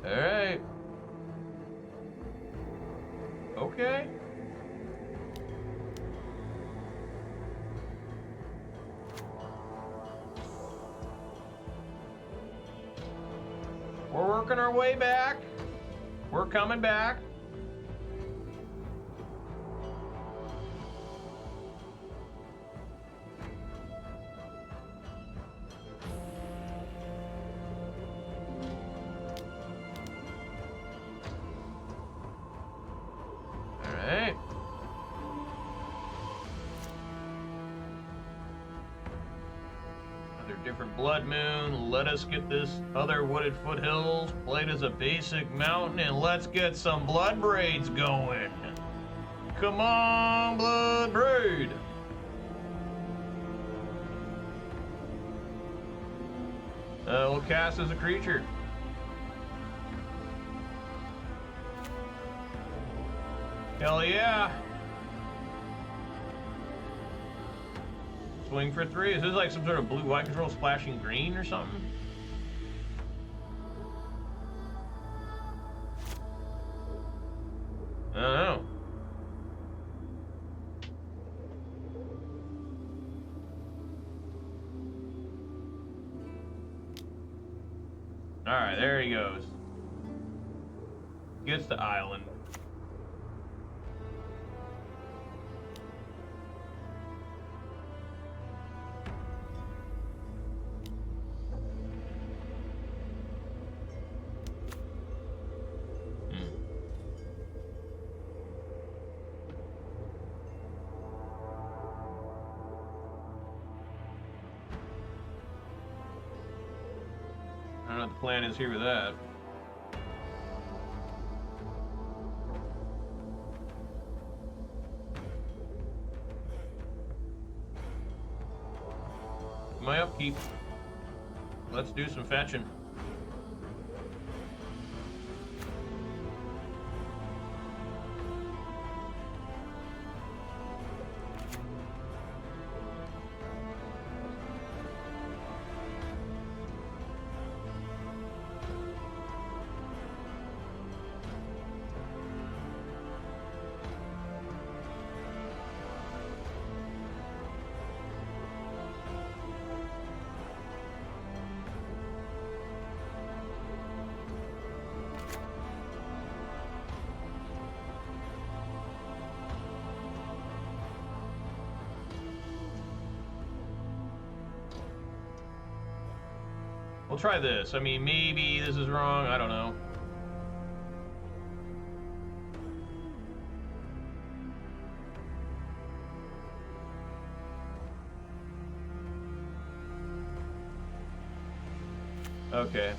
Alright. Okay. We're working our way back. We're coming back. All right. different Blood Moon. Let us get this other Wooded Foothills played as a basic mountain, and let's get some Bloodbraids going. Come on, Bloodbraid! We'll cast as a creature. Hell yeah! Swing for 3. Is this like some sort of blue-white control splashing green or something? I don't know. Alright, there he goes. Gets the island. I don't know what the plan is here with that. My upkeep. Let's do some fetching. We'll try this. I mean, maybe this is wrong. I don't know. Okay.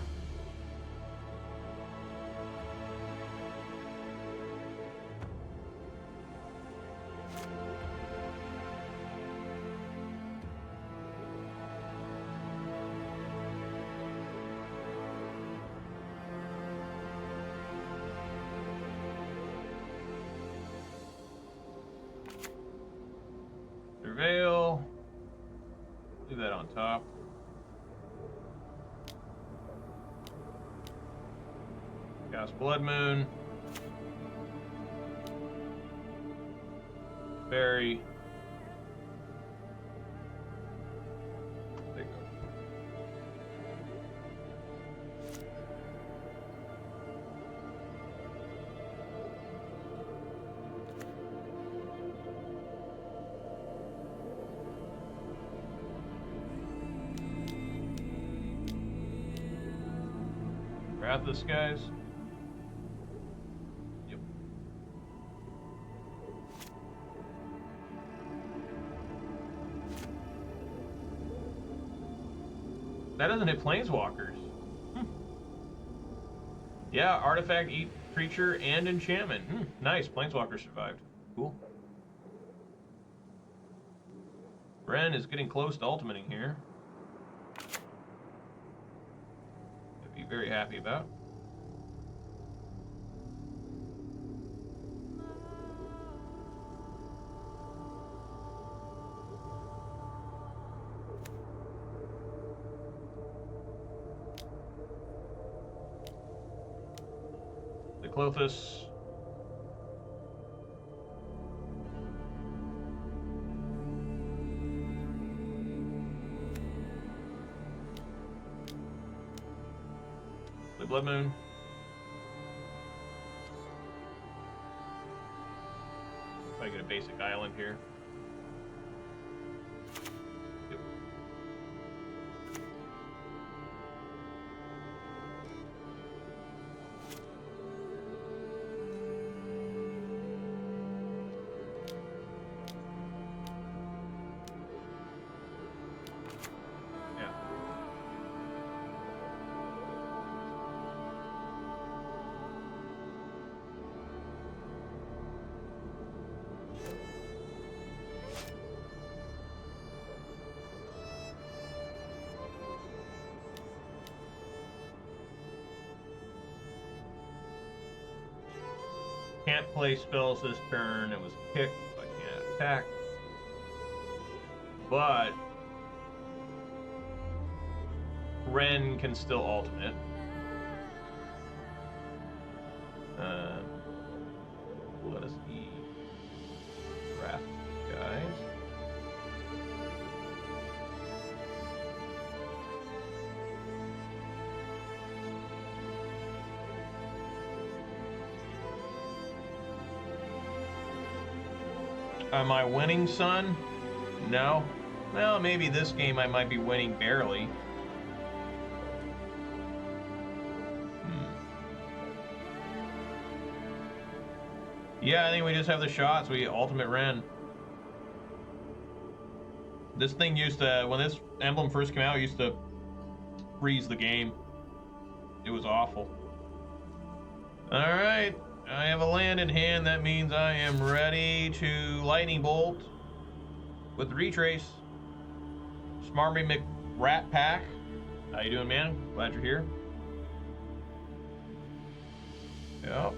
Surveil. Leave that on top. Cast Blood Moon. Fairy. There you go. Wrath this, guys. Yep. That doesn't hit planeswalkers. Yeah, artifact, eat creature, and enchantment. Nice, planeswalker survived. Cool. Wrenn is getting close to ultimating here. Very happy about. The Klothys. Blood Moon. If I get a basic island here. Yep. Yeah. Can't play spells this turn. It was kicked, so I can't attack. But Wrenn can still ultimate. Let us eat wrath, guys. Am I winning, son? No. Well, maybe this game I might be winning barely. Yeah, I think we just have the shots. We ultimate Wrenn. This thing used to, when this emblem first came out, it used to freeze the game. It was awful. Alright, I have a land in hand. That means I am ready to Lightning Bolt with Retrace. Smarmy McRat Pack. How you doing, man? Glad you're here. Yep.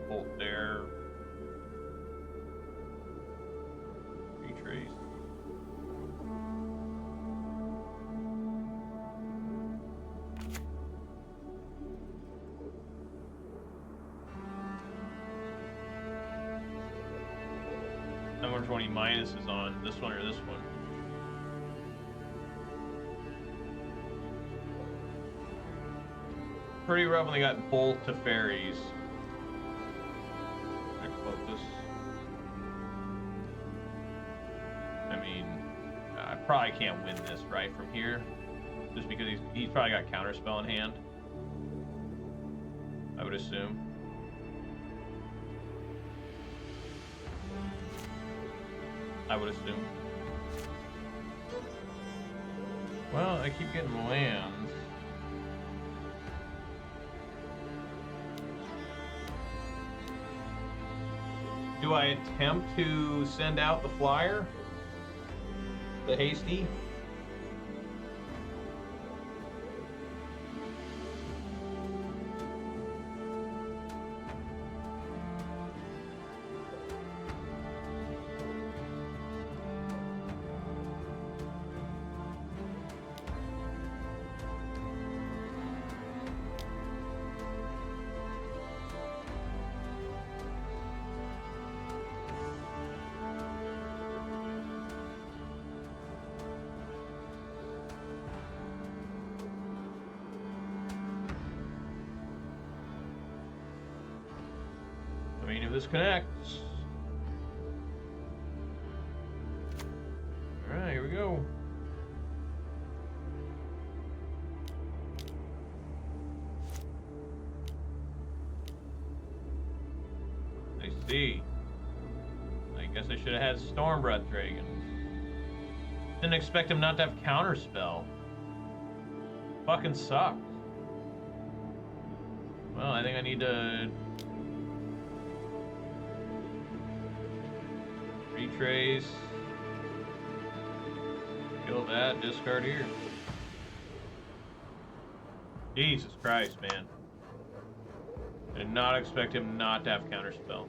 Bolt there. Retrace. How much 20 minuses on this one or this one? Pretty rough when they got bolt to fairies. Klothys. I mean, I probably can't win this right from here, just because he's probably got counterspell in hand. I would assume. Well, I keep getting lands. Do I attempt to send out the flyer? The hasty? I mean, if this connects. Alright, here we go. I see. I guess I should have had Stormbreath Dragon. Didn't expect him not to have counterspell. Fucking sucked. Well, I think I need to retrace. Kill that, discard here. Jesus Christ, man. I did not expect him not to have counterspell.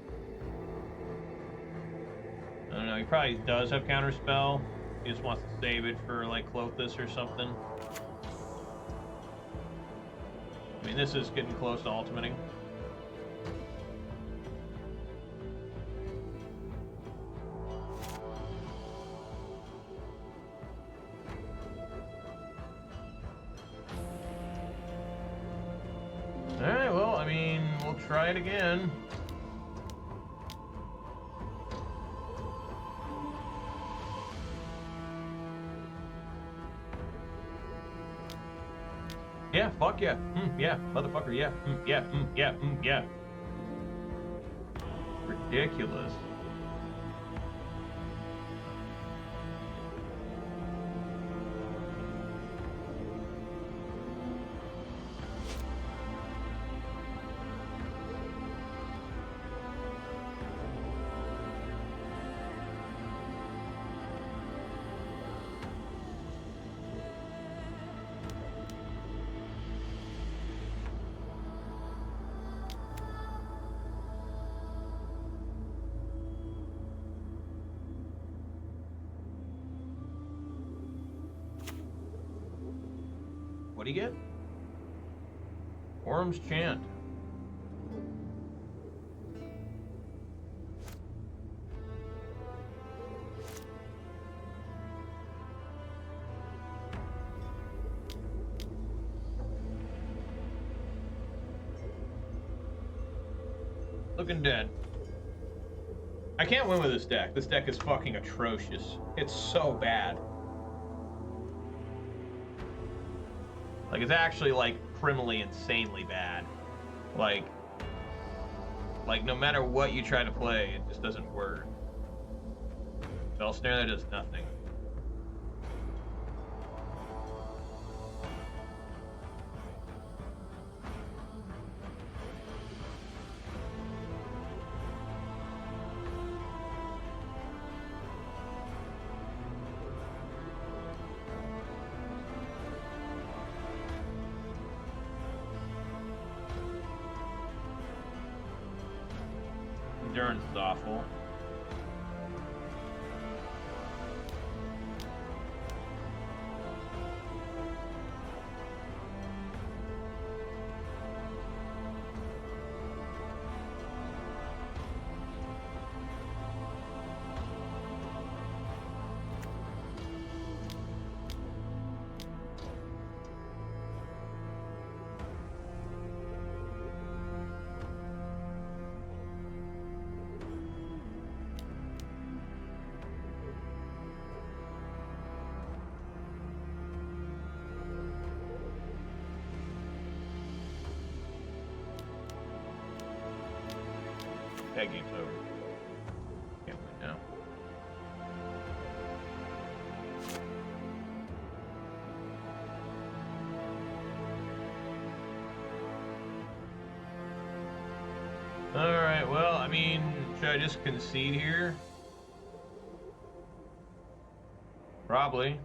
I don't know, he probably does have counterspell. He just wants to save it for like Klothys or something. I mean, this is getting close to ultimating. Alright, well, I mean, we'll try it again. Yeah, fuck yeah. Yeah, motherfucker, yeah. Yeah. Ridiculous. What do you get? Orm's Chant. Looking dead. I can't win with this deck. This deck is fucking atrocious. It's so bad. Like, it's actually, like, criminally, insanely bad. Like, no matter what you try to play, it just doesn't work. Spell Snare, that does nothing. Endurance is awful. That game's over. Can't win now. Alright, well, I mean, should I just concede here? Probably.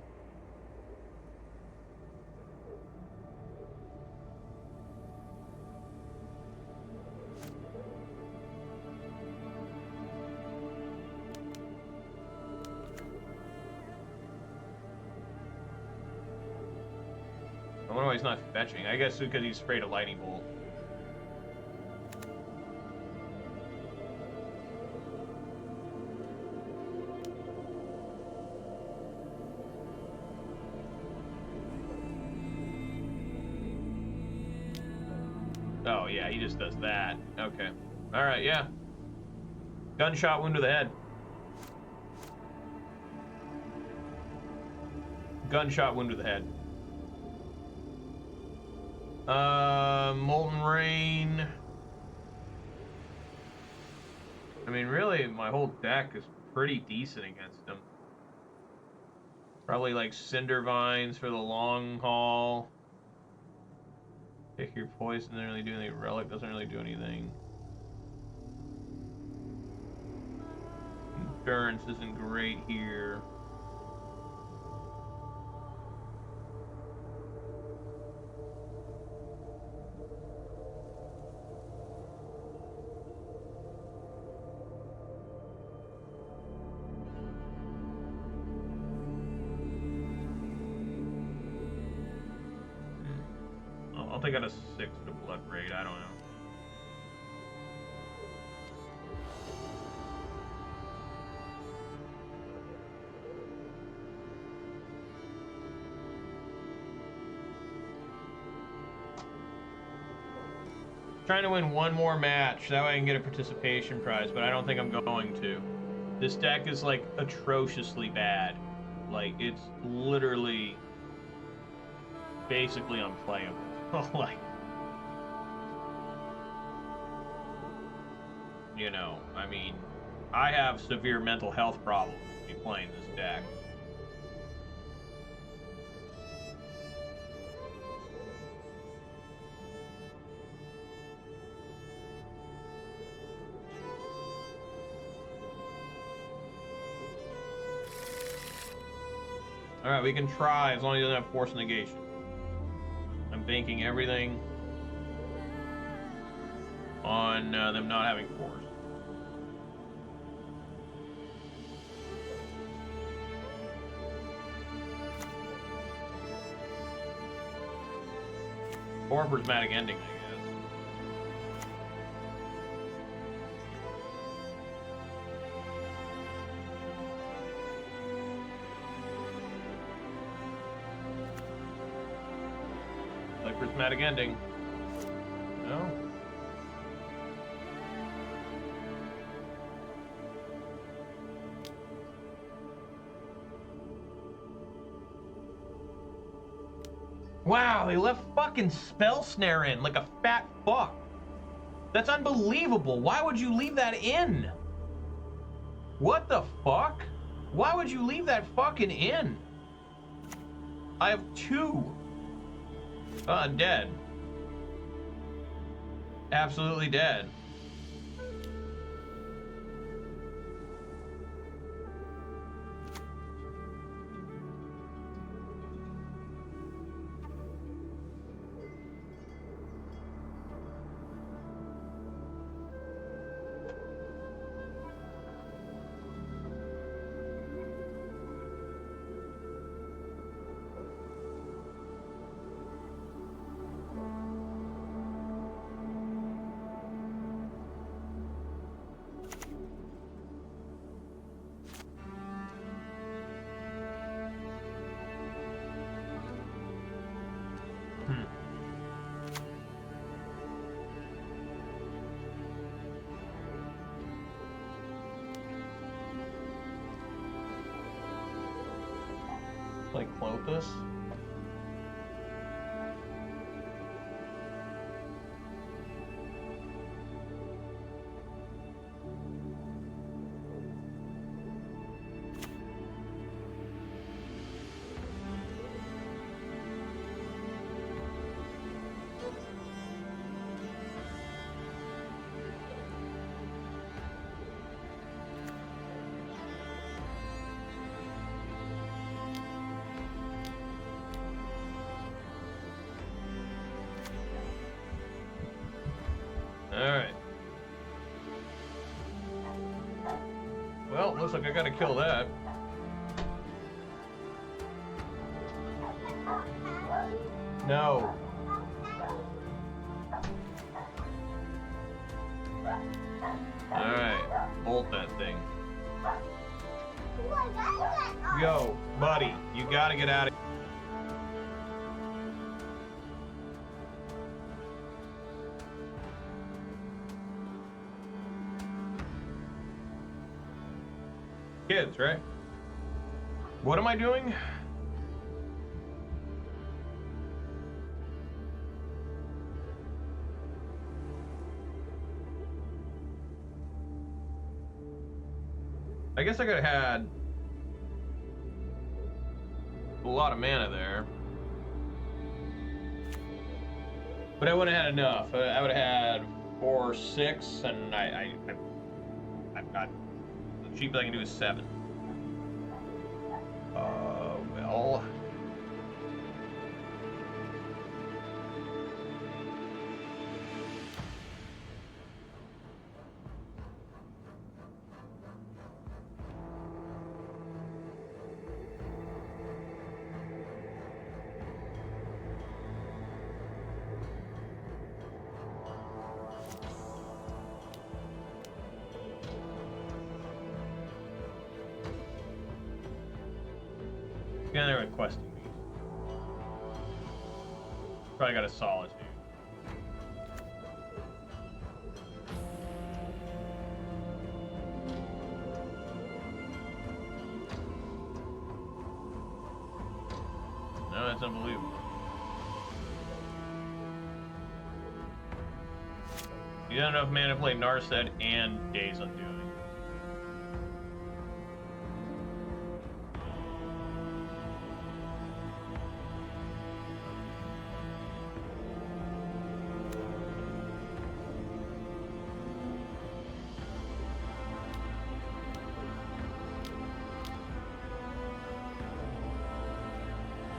I wonder why he's not fetching. I guess because he's afraid of Lightning Bolt. Oh, yeah, he just does that. Okay. Alright, yeah. Gunshot wound to the head. Gunshot wound to the head. Molten Rain. I mean, really, my whole deck is pretty decent against him. Probably like Cindervines for the long haul. Pick your poison, doesn't really do anything. Relic doesn't really do anything. Endurance isn't great here. I'll take out a 6 to Bloodbraid, I don't know. Trying to win one more match, that way I can get a participation prize, but I don't think I'm going to. This deck is like atrociously bad. Like, it's literally basically unplayable. Like, you know, I mean, I have severe mental health problems to be playing this deck. Alright, we can try as long as he doesn't have Force Negation. I'm banking everything on them not having Force. Or prismatic ending, I guess. Like prismatic ending. No. Wow, they left fucking Spell Snare in like a fat fuck. That's unbelievable. Why would you leave that in? What the fuck? Why would you leave that fucking in? I have 2. Dead. Absolutely dead. Like Klothys? Alright. Well, looks like I gotta kill that. No. Alright. Bolt that thing. Yo, buddy, you gotta get out of here. Kids, right? What am I doing? I guess I could have had a lot of mana there, but I wouldn't have had enough. I would have had 4 or 6, and I've got the cheapest I can do is 7. Well. Yeah, they're requesting me. Probably got a Solitude. No, that's unbelievable. You got enough mana to play Narset and Days Undoing.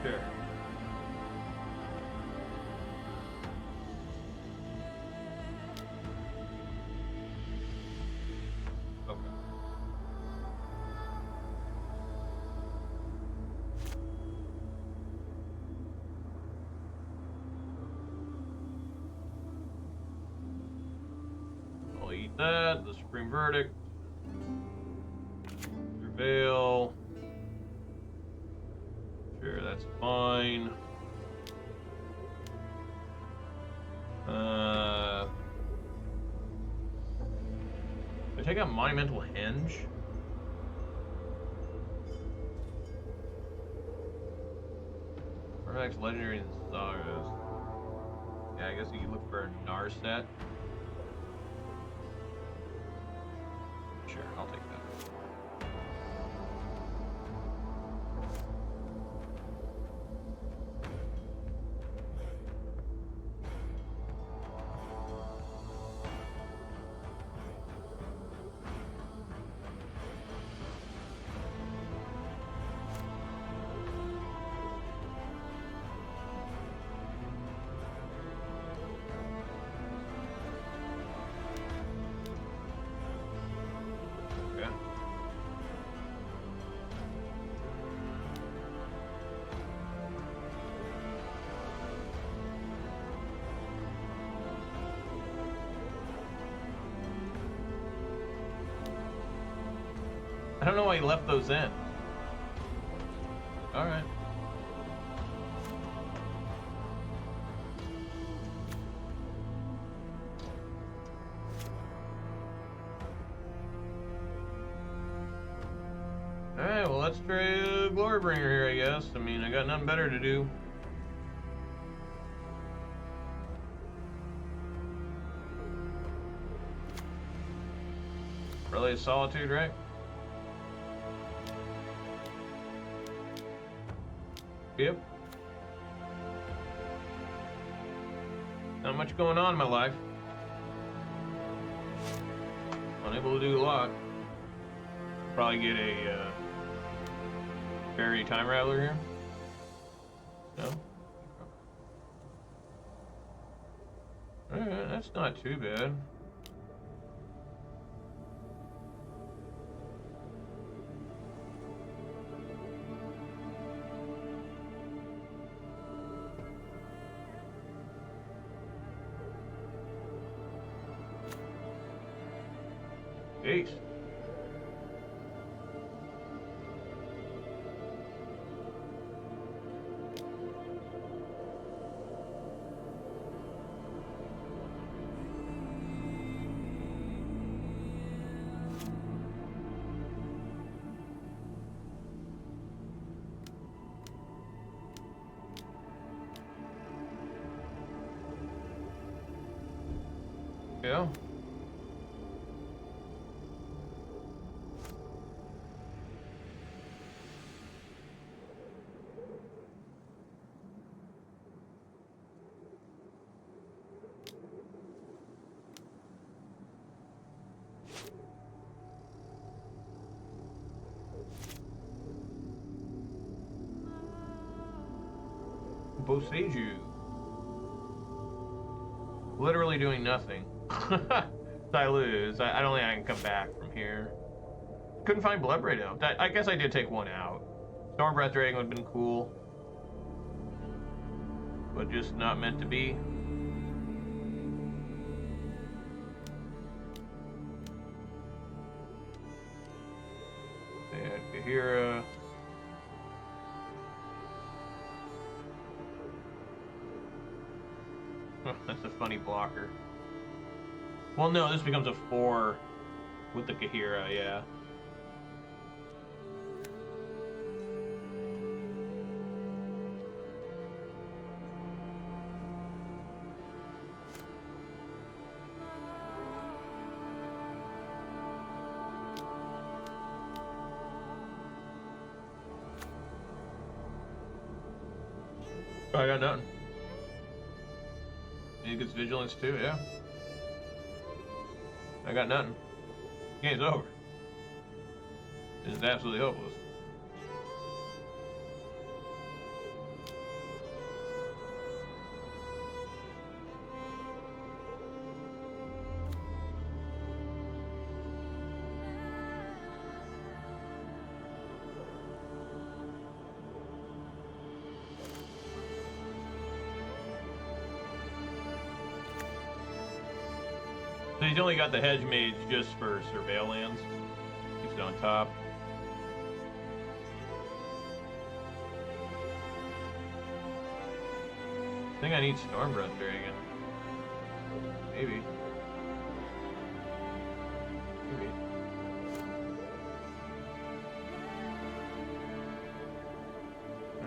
Sure. that. The Supreme Verdict. Prevail. Sure, that's fine. Did I take out Monumental Henge? Artifacts, Legendary, and Azorious. Yeah, I guess you could look for a Narset. Sure, I'll take that. I don't know why he left those in. Alright. Alright, well let's try Glorybringer here, I guess. I mean, I got nothing better to do. Relay of Solitude, right? Yep. Not much going on in my life. Unable to do a lot. Probably get a Fairy Time Rattler here. No? Alright, that's not too bad. Ace. Yeah. Boseiju. Literally doing nothing. If I lose, I don't think I can come back from here. Couldn't find Bloodbraid Elf. I guess I did take one out. Stormbreath Dragon would have been cool. But just not meant to be. They had Kahira. That's a funny blocker. Well, no, this becomes a 4 with the Kahira, yeah. I got nothing. He gets vigilance too, yeah. I got nothing. Game's over. This is absolutely hopeless. So he's only got the Hedge Mage just for Surveil lands. Keeps it on top. I think I need Stormbreath Dragon. Maybe. Maybe.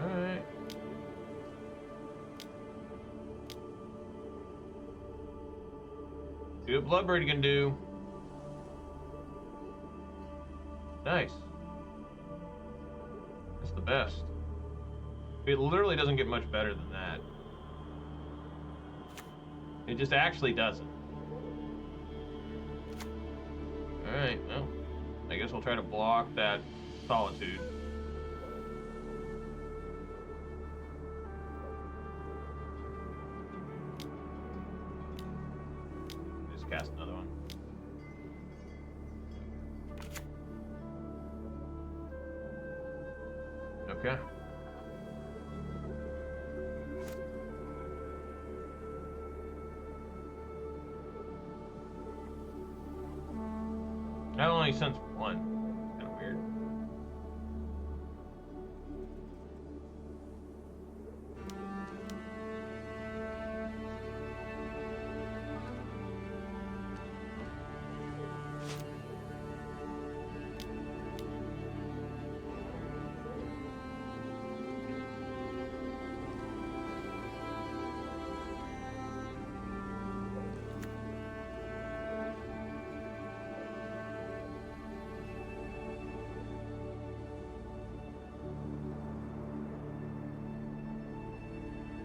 Alright. See what Bloodbraid can do. Nice. That's the best. It literally doesn't get much better than that. It just actually doesn't. Alright, well, I guess we'll try to block that Solitude. Just cast another one. Okay. That only sends one. Kind of weird.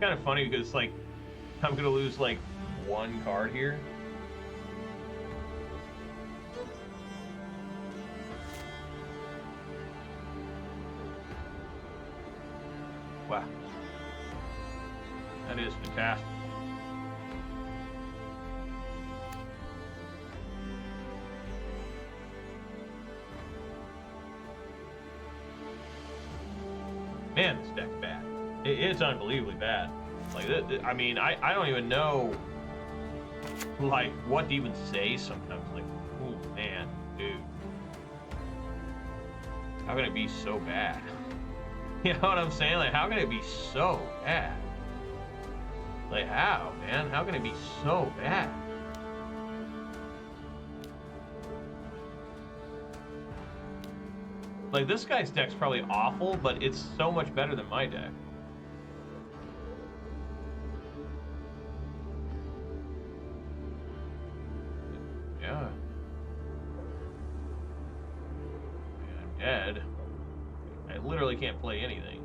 Kind of funny because like I'm gonna lose like one card here. Wow, that is fantastic. Man, this deck's bad. It's unbelievably bad. Like, I mean, I don't even know, like, what to even say sometimes. Like, oh, man, dude. How can it be so bad? You know what I'm saying? Like, how can it be so bad? Like, how, man? How can it be so bad? Like, this guy's deck's probably awful, but it's so much better than my deck. Yeah. I'm dead. I literally can't play anything.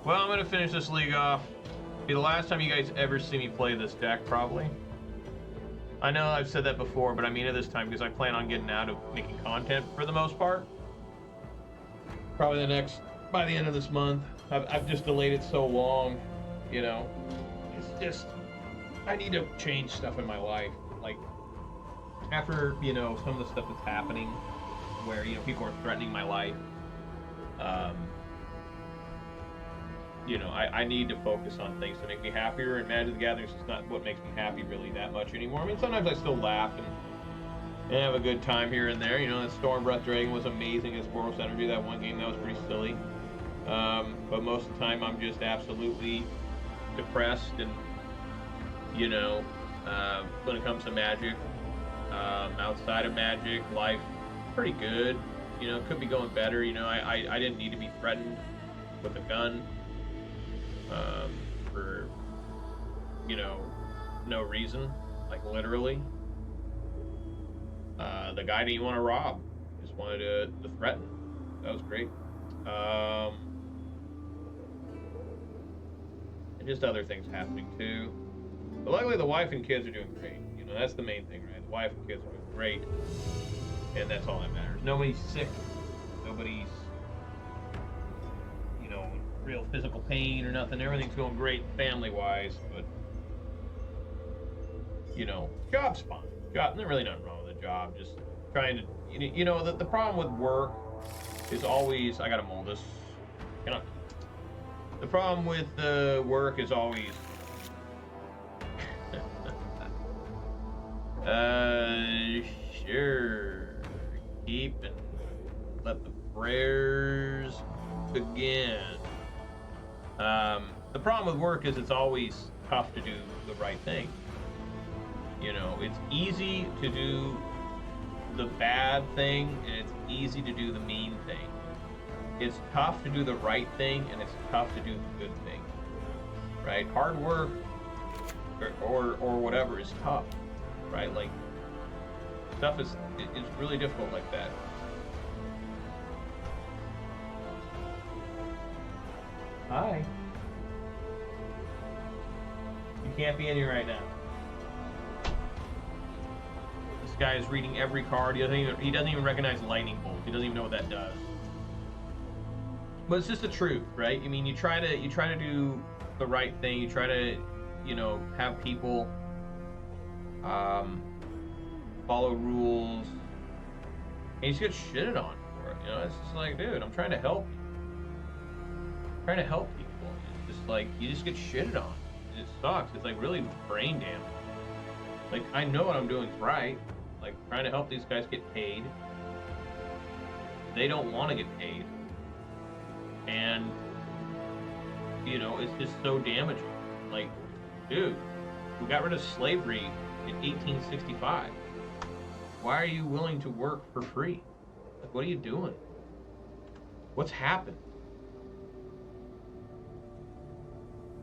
Well, I'm going to finish this league off. Be the last time you guys ever see me play this deck, probably. I know I've said that before, but I mean it this time because I plan on getting out of making content for the most part. Probably by the end of this month. I've just delayed it so long, you know. It's just, I need to change stuff in my life. Like, after, you know, some of the stuff that's happening, where, you know, people are threatening my life, you know, I need to focus on things to make me happier, and Magic the Gathering is just not what makes me happy really that much anymore. I mean, sometimes I still laugh and have a good time here and there. You know, that Stormbreath Dragon was amazing as Boros Energy, that one game, that was pretty silly. But most of the time I'm just absolutely depressed, and, you know, when it comes to Magic, outside of Magic, life pretty good. You know, could be going better. You know, I didn't need to be threatened with a gun. For, you know, no reason, like literally. The guy didn't want to rob, Just wanted to threaten. That was great. And just other things happening too. But luckily the wife and kids are doing great. You know, that's the main thing, right? The wife and kids are doing great. And that's all that matters. Nobody's sick. Nobody's, you know, in real physical pain or nothing. Everything's going great family-wise, but, you know, job's fine. There's really nothing wrong with the job. Just trying to, you know, the problem with work is always, I gotta mold this. The problem with work is always, sure, keep and let the prayers begin. The problem with work is it's always tough to do the right thing. You know, it's easy to do the bad thing, and it's easy to do the mean thing. It's tough to do the right thing, and it's tough to do the good thing. Right? Hard work or whatever is tough. Right? Like, stuff is really difficult like that. Hi. You can't be in here right now. This guy is reading every card. He doesn't even recognize lightning bolt. He doesn't even know what that does. But it's just the truth, right? I mean, you try to do the right thing. You try to, you know, have people follow rules, and you just get shitted on for it. You know, it's just like, dude, I'm trying to help you. I'm trying to help people. It's just like, you just get shitted on. It sucks. It's like really brain damage. Like, I know what I'm doing is right. Like, trying to help these guys get paid. They don't want to get paid. And, you know, it's just so damaging. Like, dude, we got rid of slavery in 1865. Why are you willing to work for free? Like, what are you doing? What's happened?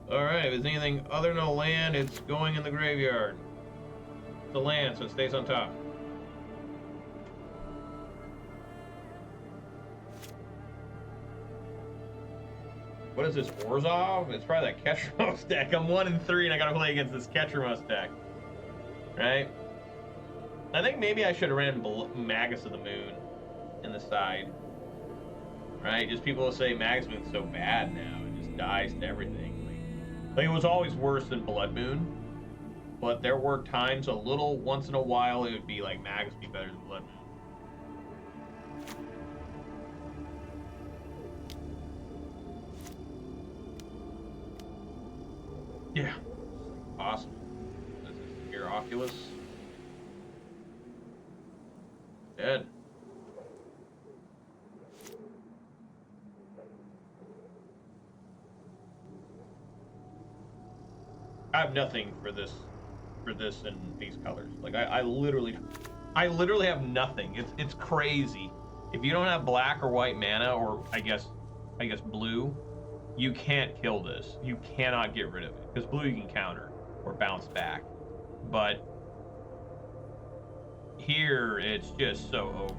Alright, if there's anything other than a land, it's going in the graveyard. It's a land, so it stays on top. What is this, Orzhov? It's probably that Ketchermos deck. I'm 1-3 and I gotta play against this Ketchermos deck. Right? I think maybe I should have ran Magus of the Moon in the side. Right? Just people will say Magus of the Moon's so bad now. It just dies to everything. Like, it was always worse than Blood Moon. But there were times, once in a while, it would be like Magus would be better than Blood Moon. Yeah. Awesome. This is here, Oculus. Dead. I have nothing for this in these colors. Like, I literally have nothing. It's crazy. If you don't have black or white mana, or I guess blue, you can't kill this. You cannot get rid of it. Because blue you can counter or bounce back. But here it's just so over.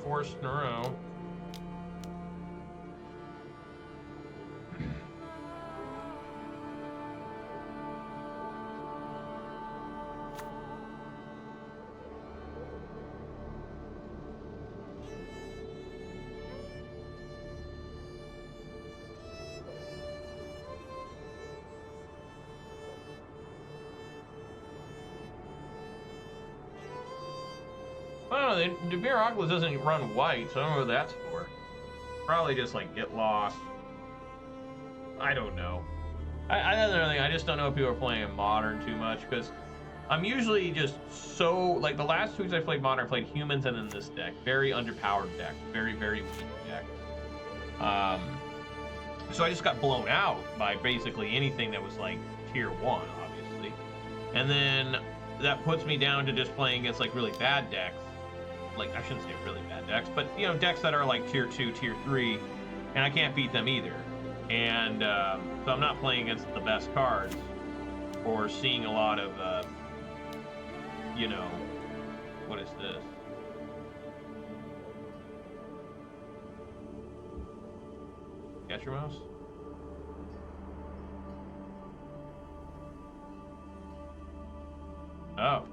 Force in a row. I don't know, the Miraculous doesn't run white, so I don't know what that's for. Probably just like get lost. I don't know. That's another thing, I just don't know if people are playing in Modern too much, because I'm usually just so, like, the last 2 weeks I played Modern, I played humans and then this deck. Very underpowered deck. Very, very weak deck. So I just got blown out by basically anything that was, like, tier 1, obviously. And then that puts me down to just playing against, like, really bad decks. Like, I shouldn't say really bad decks, but, you know, decks that are, like, tier 2, tier 3, and I can't beat them either. And so I'm not playing against the best cards or seeing a lot of, you know, what is this? Catch your mouse? Oh.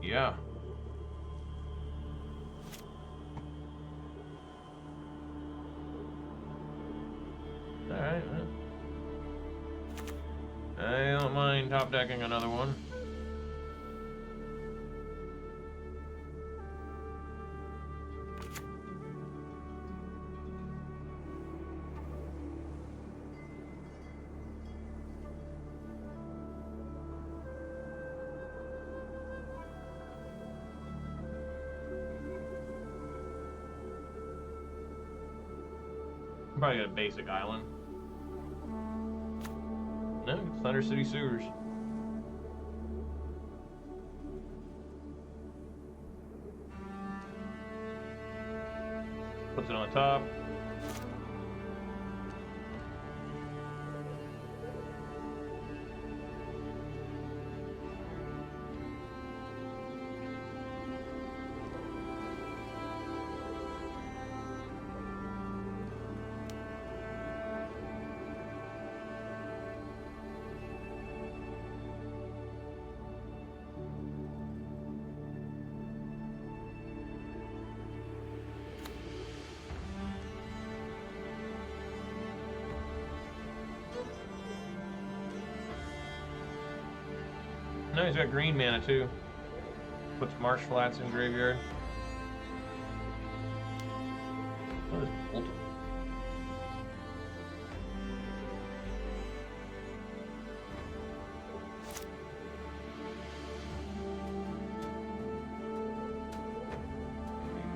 Yeah. Alright, I don't mind top decking another one. I'm probably got a basic island. No, it's Thunder City Sewers. Puts it on top. No, he's got green mana too. Puts Marsh Flats in graveyard. What is Molten?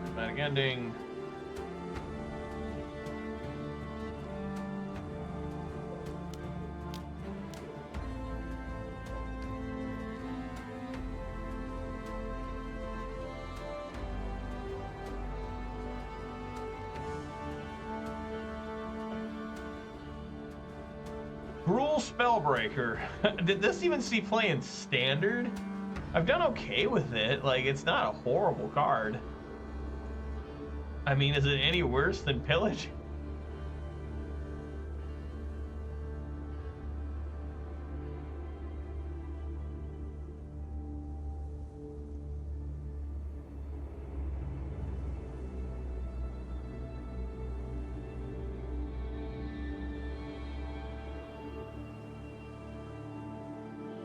Dramatic ending. Gruul Spellbreaker. Did this even see play in standard? I've done okay with it. Like, it's not a horrible card. I mean, is it any worse than Pillage?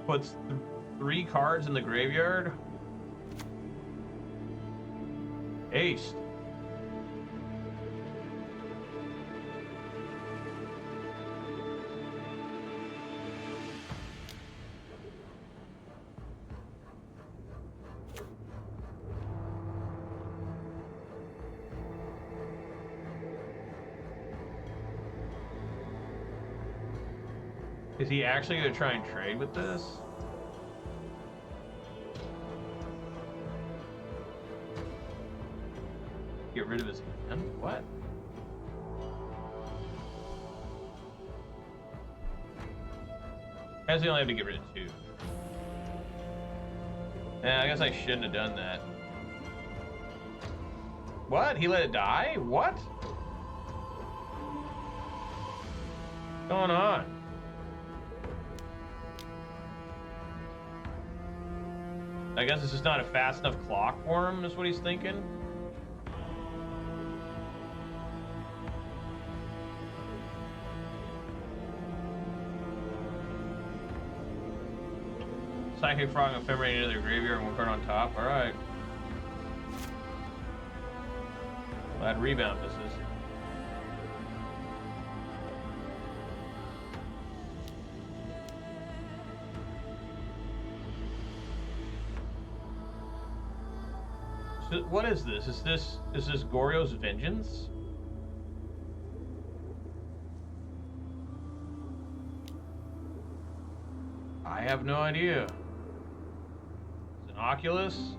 Puts 3 cards in the graveyard. Ace. Is he actually going to try and trade with this? Get rid of his hand? What? I guess we only have to get rid of 2. Yeah, I guess I shouldn't have done that. What? He let it die? What? What's going on? I guess it's just not a fast enough clock for him, is what he's thinking. Psychic Frog and Ephemerate into their graveyard and 1 card on top. Alright. Glad rebound this is. What is this? Is this Goryo's Vengeance? I have no idea. It's an Oculus?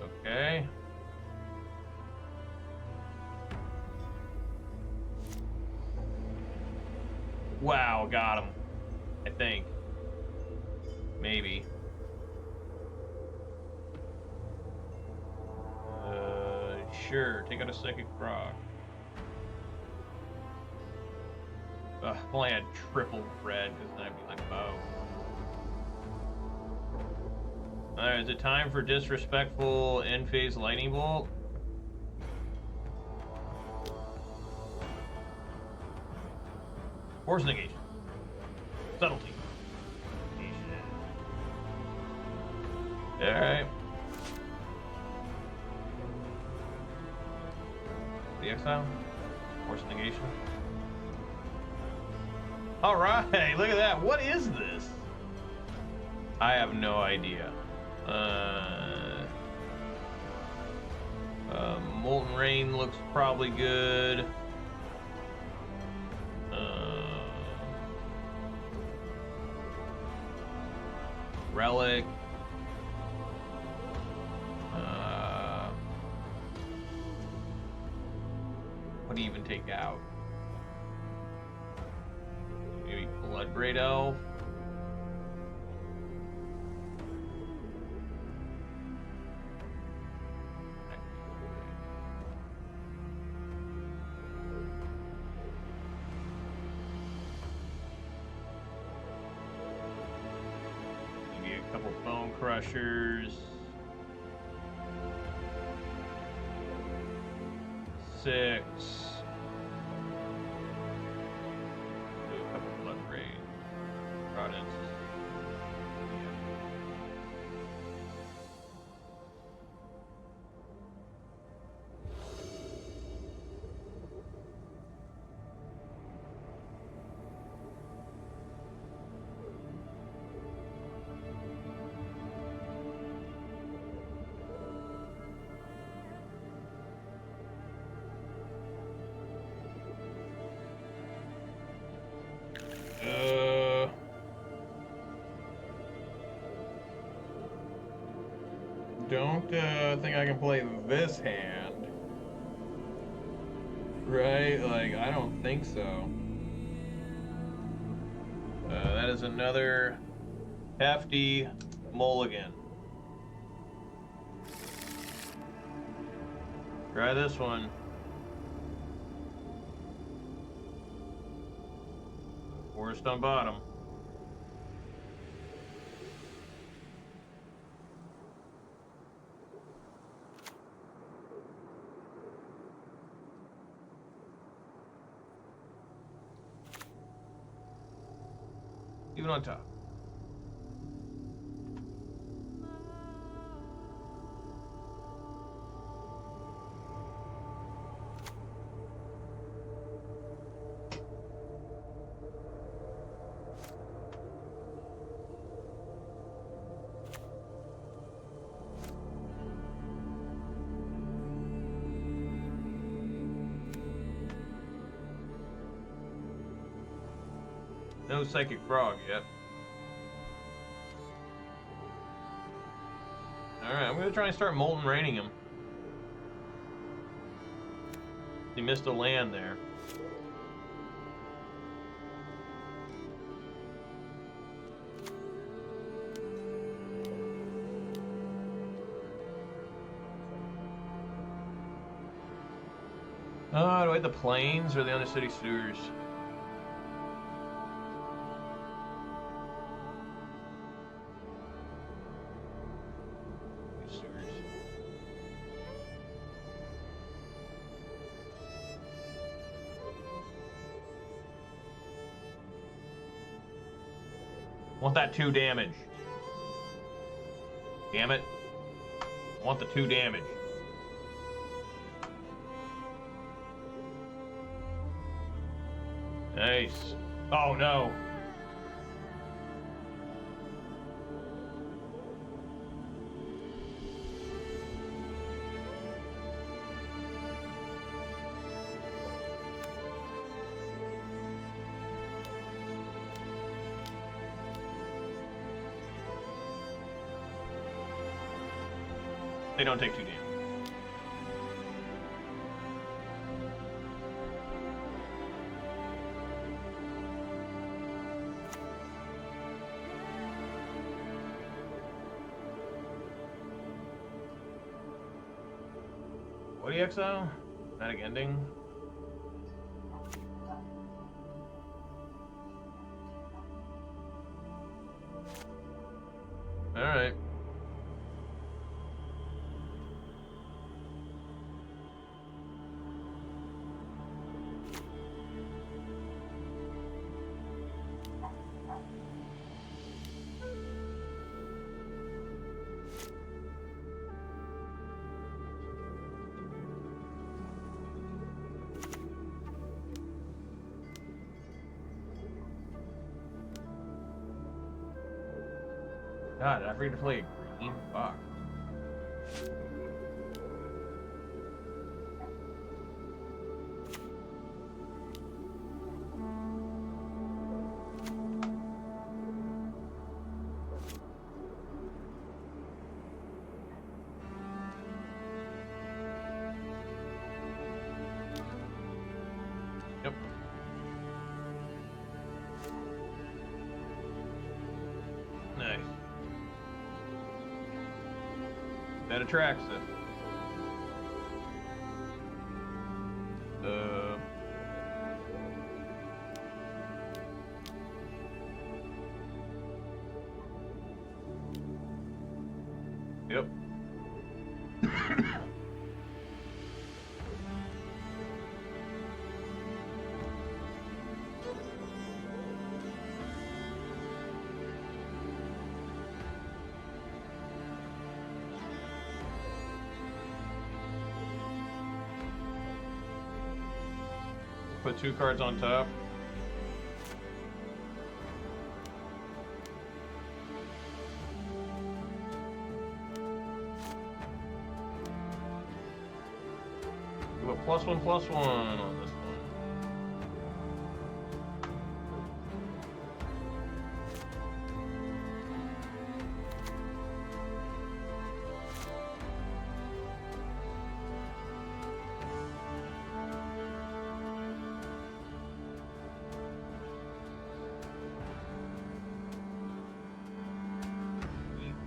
Okay. Wow, got him. I think. Maybe. Sure. Take out a Psychic Frog. If only I had triple red, because then I'd be like, oh. Alright, is it time for Disrespectful End-Phase Lightning Bolt? Force Negation. Subtlety. Alright. The Exile? Force Negation. Alright, look at that. What is this? I have no idea. Molten Rain looks probably good. Relic. What do you even take out? Maybe Bloodbraid Elf. Maybe a couple Bonecrushers. 6. Do a couple Bloodbraid. Progenitus. Don't think I can play this hand. Right? Like, I don't think so. That is another hefty mulligan. Try this one. Worst on bottom. Even on top. No Psychic Frog yet. Alright, I'm going to try and start Molten Raining him. He missed a land there. Oh, do I hit the Plains or the Undercity Sewers? Want that 2 damage. Damn it. I want the 2 damage. Nice. Oh no. they don't take 2 damage. What do you exile? Fanatic ending. Alright. God, did I forget to play a green? Fuck. Yep. Nice. That attracts it. Yep. Put 2 cards on top. Give a +1/+1 on this one.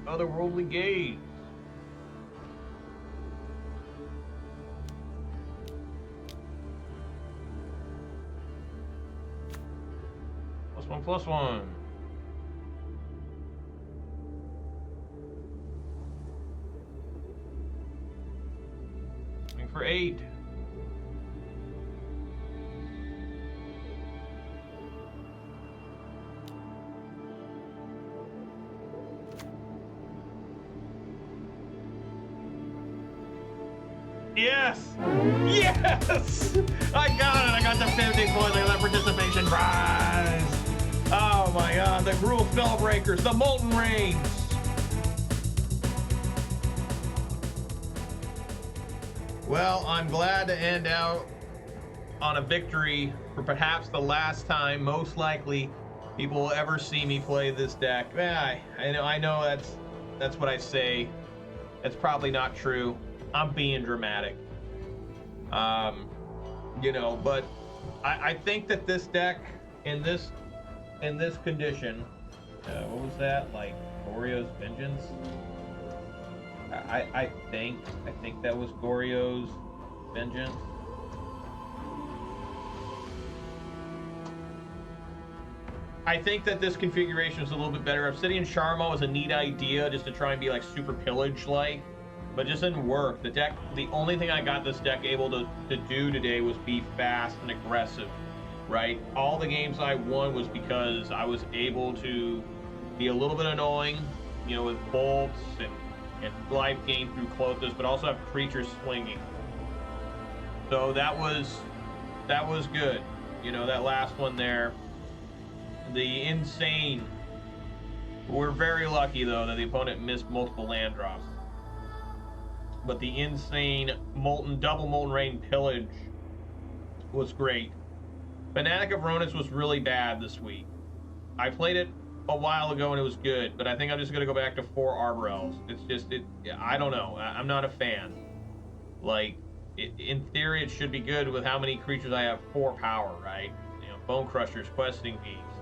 Otherworldly gaze. +1/+1. Swing for 8. Yes! Yes! I got it! I got the 50 points. I got that participation prize! Oh my god, the Gruul Spellbreakers, the Molten Rains! Well, I'm glad to end out on a victory for perhaps the last time, most likely, people will ever see me play this deck. Yeah, I know that's what I say. That's probably not true. I'm being dramatic. You know, but I think that this deck in this condition, what was that? Like Goryo's Vengeance? I think that was Goryo's Vengeance. I think that this configuration is a little bit better. Obsidian Sharma was a neat idea just to try and be like super Pillage-like, but it just didn't work. The deck, the only thing I got this deck able to do today was be fast and aggressive, right? All the games I won was because I was able to be a little bit annoying, you know, with bolts and life gain through Klothys, but also have creatures swinging. So that was good. You know, that last one there. The insane. We're very lucky though that the opponent missed multiple land drops. But the insane double Molten Rain Pillage was great. Fanatic of Rhonas was really bad this week. I played it a while ago and it was good, but I think I'm just gonna go back to 4 Arbor Elves. It's just I don't know. I'm not a fan. Like, in theory, it should be good with how many creatures I have 4 power, right? You know, Bonecrushers, Questing Beasts,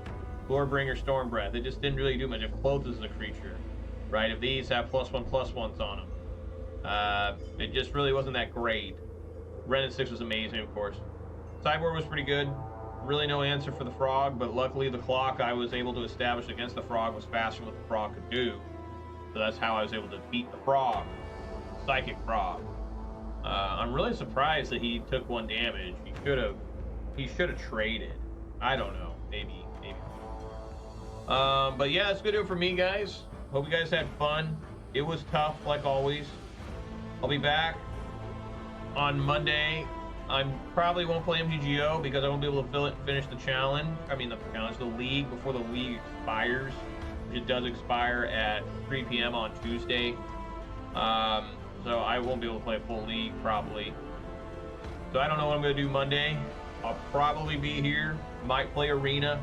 Glorybringer, Stormbreath. They just didn't really do much. If Klothys is a creature, right? If these have +1/+1s on them, it just really wasn't that great. Wrenn and Six was amazing, of course. Sideboard was pretty good. Really no answer for the frog, but luckily the clock I was able to establish against the frog was faster than what the frog could do. So that's how I was able to beat the frog. Psychic frog. I'm really surprised that he took 1 damage. He should have traded. I don't know. Maybe. But yeah, that's gonna do it for me, guys. Hope you guys had fun. It was tough, like always. I'll be back on Monday. I probably won't play MTGO because I won't be able to finish the challenge. I mean, the league before the league expires. It does expire at 3 p.m. on Tuesday. So I won't be able to play a full league, probably. So I don't know what I'm going to do Monday. I'll probably be here. Might play Arena.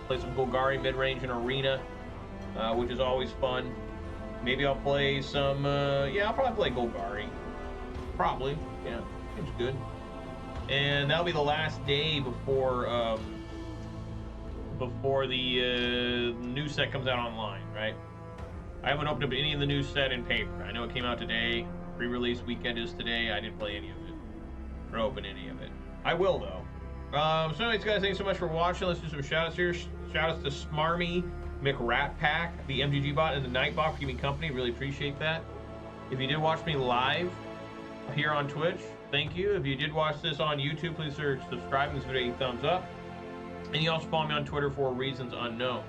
Play some Golgari mid-range in Arena, which is always fun. Maybe I'll play some... yeah, I'll probably play Golgari. Probably. Yeah, seems good. And that'll be the last day before the new set comes out online, right? I haven't opened up any of the new set in paper. I know it came out today. Pre-release weekend is today. I didn't play any of it or open any of it. I will, though. So anyways, guys, thanks so much for watching. Let's do some shout-outs here. Shout-outs to Smarmy McRatPack, the MTG bot, and the Nightbot for keeping company. Really appreciate that. If you did watch me live here on Twitch, thank you. If you did watch this on YouTube, please consider subscribing. This video, 8 thumbs up. And you also follow me on Twitter for reasons unknown.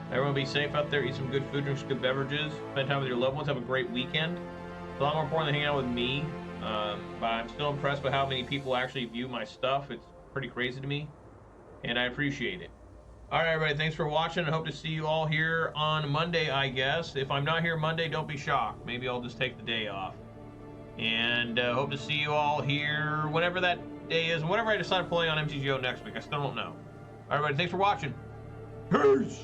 Everyone be safe out there. Eat some good food, drink some good beverages. Spend time with your loved ones. Have a great weekend. It's a lot more important than hanging out with me. But I'm still impressed by how many people actually view my stuff. It's pretty crazy to me. And I appreciate it. Alright, everybody. Thanks for watching. I hope to see you all here on Monday, I guess. If I'm not here Monday, don't be shocked. Maybe I'll just take the day off. And hope to see you all here whenever that day is. Whatever I decide to play on MTGO next week. I still don't know. Alright, everybody. Thanks for watching. Peace!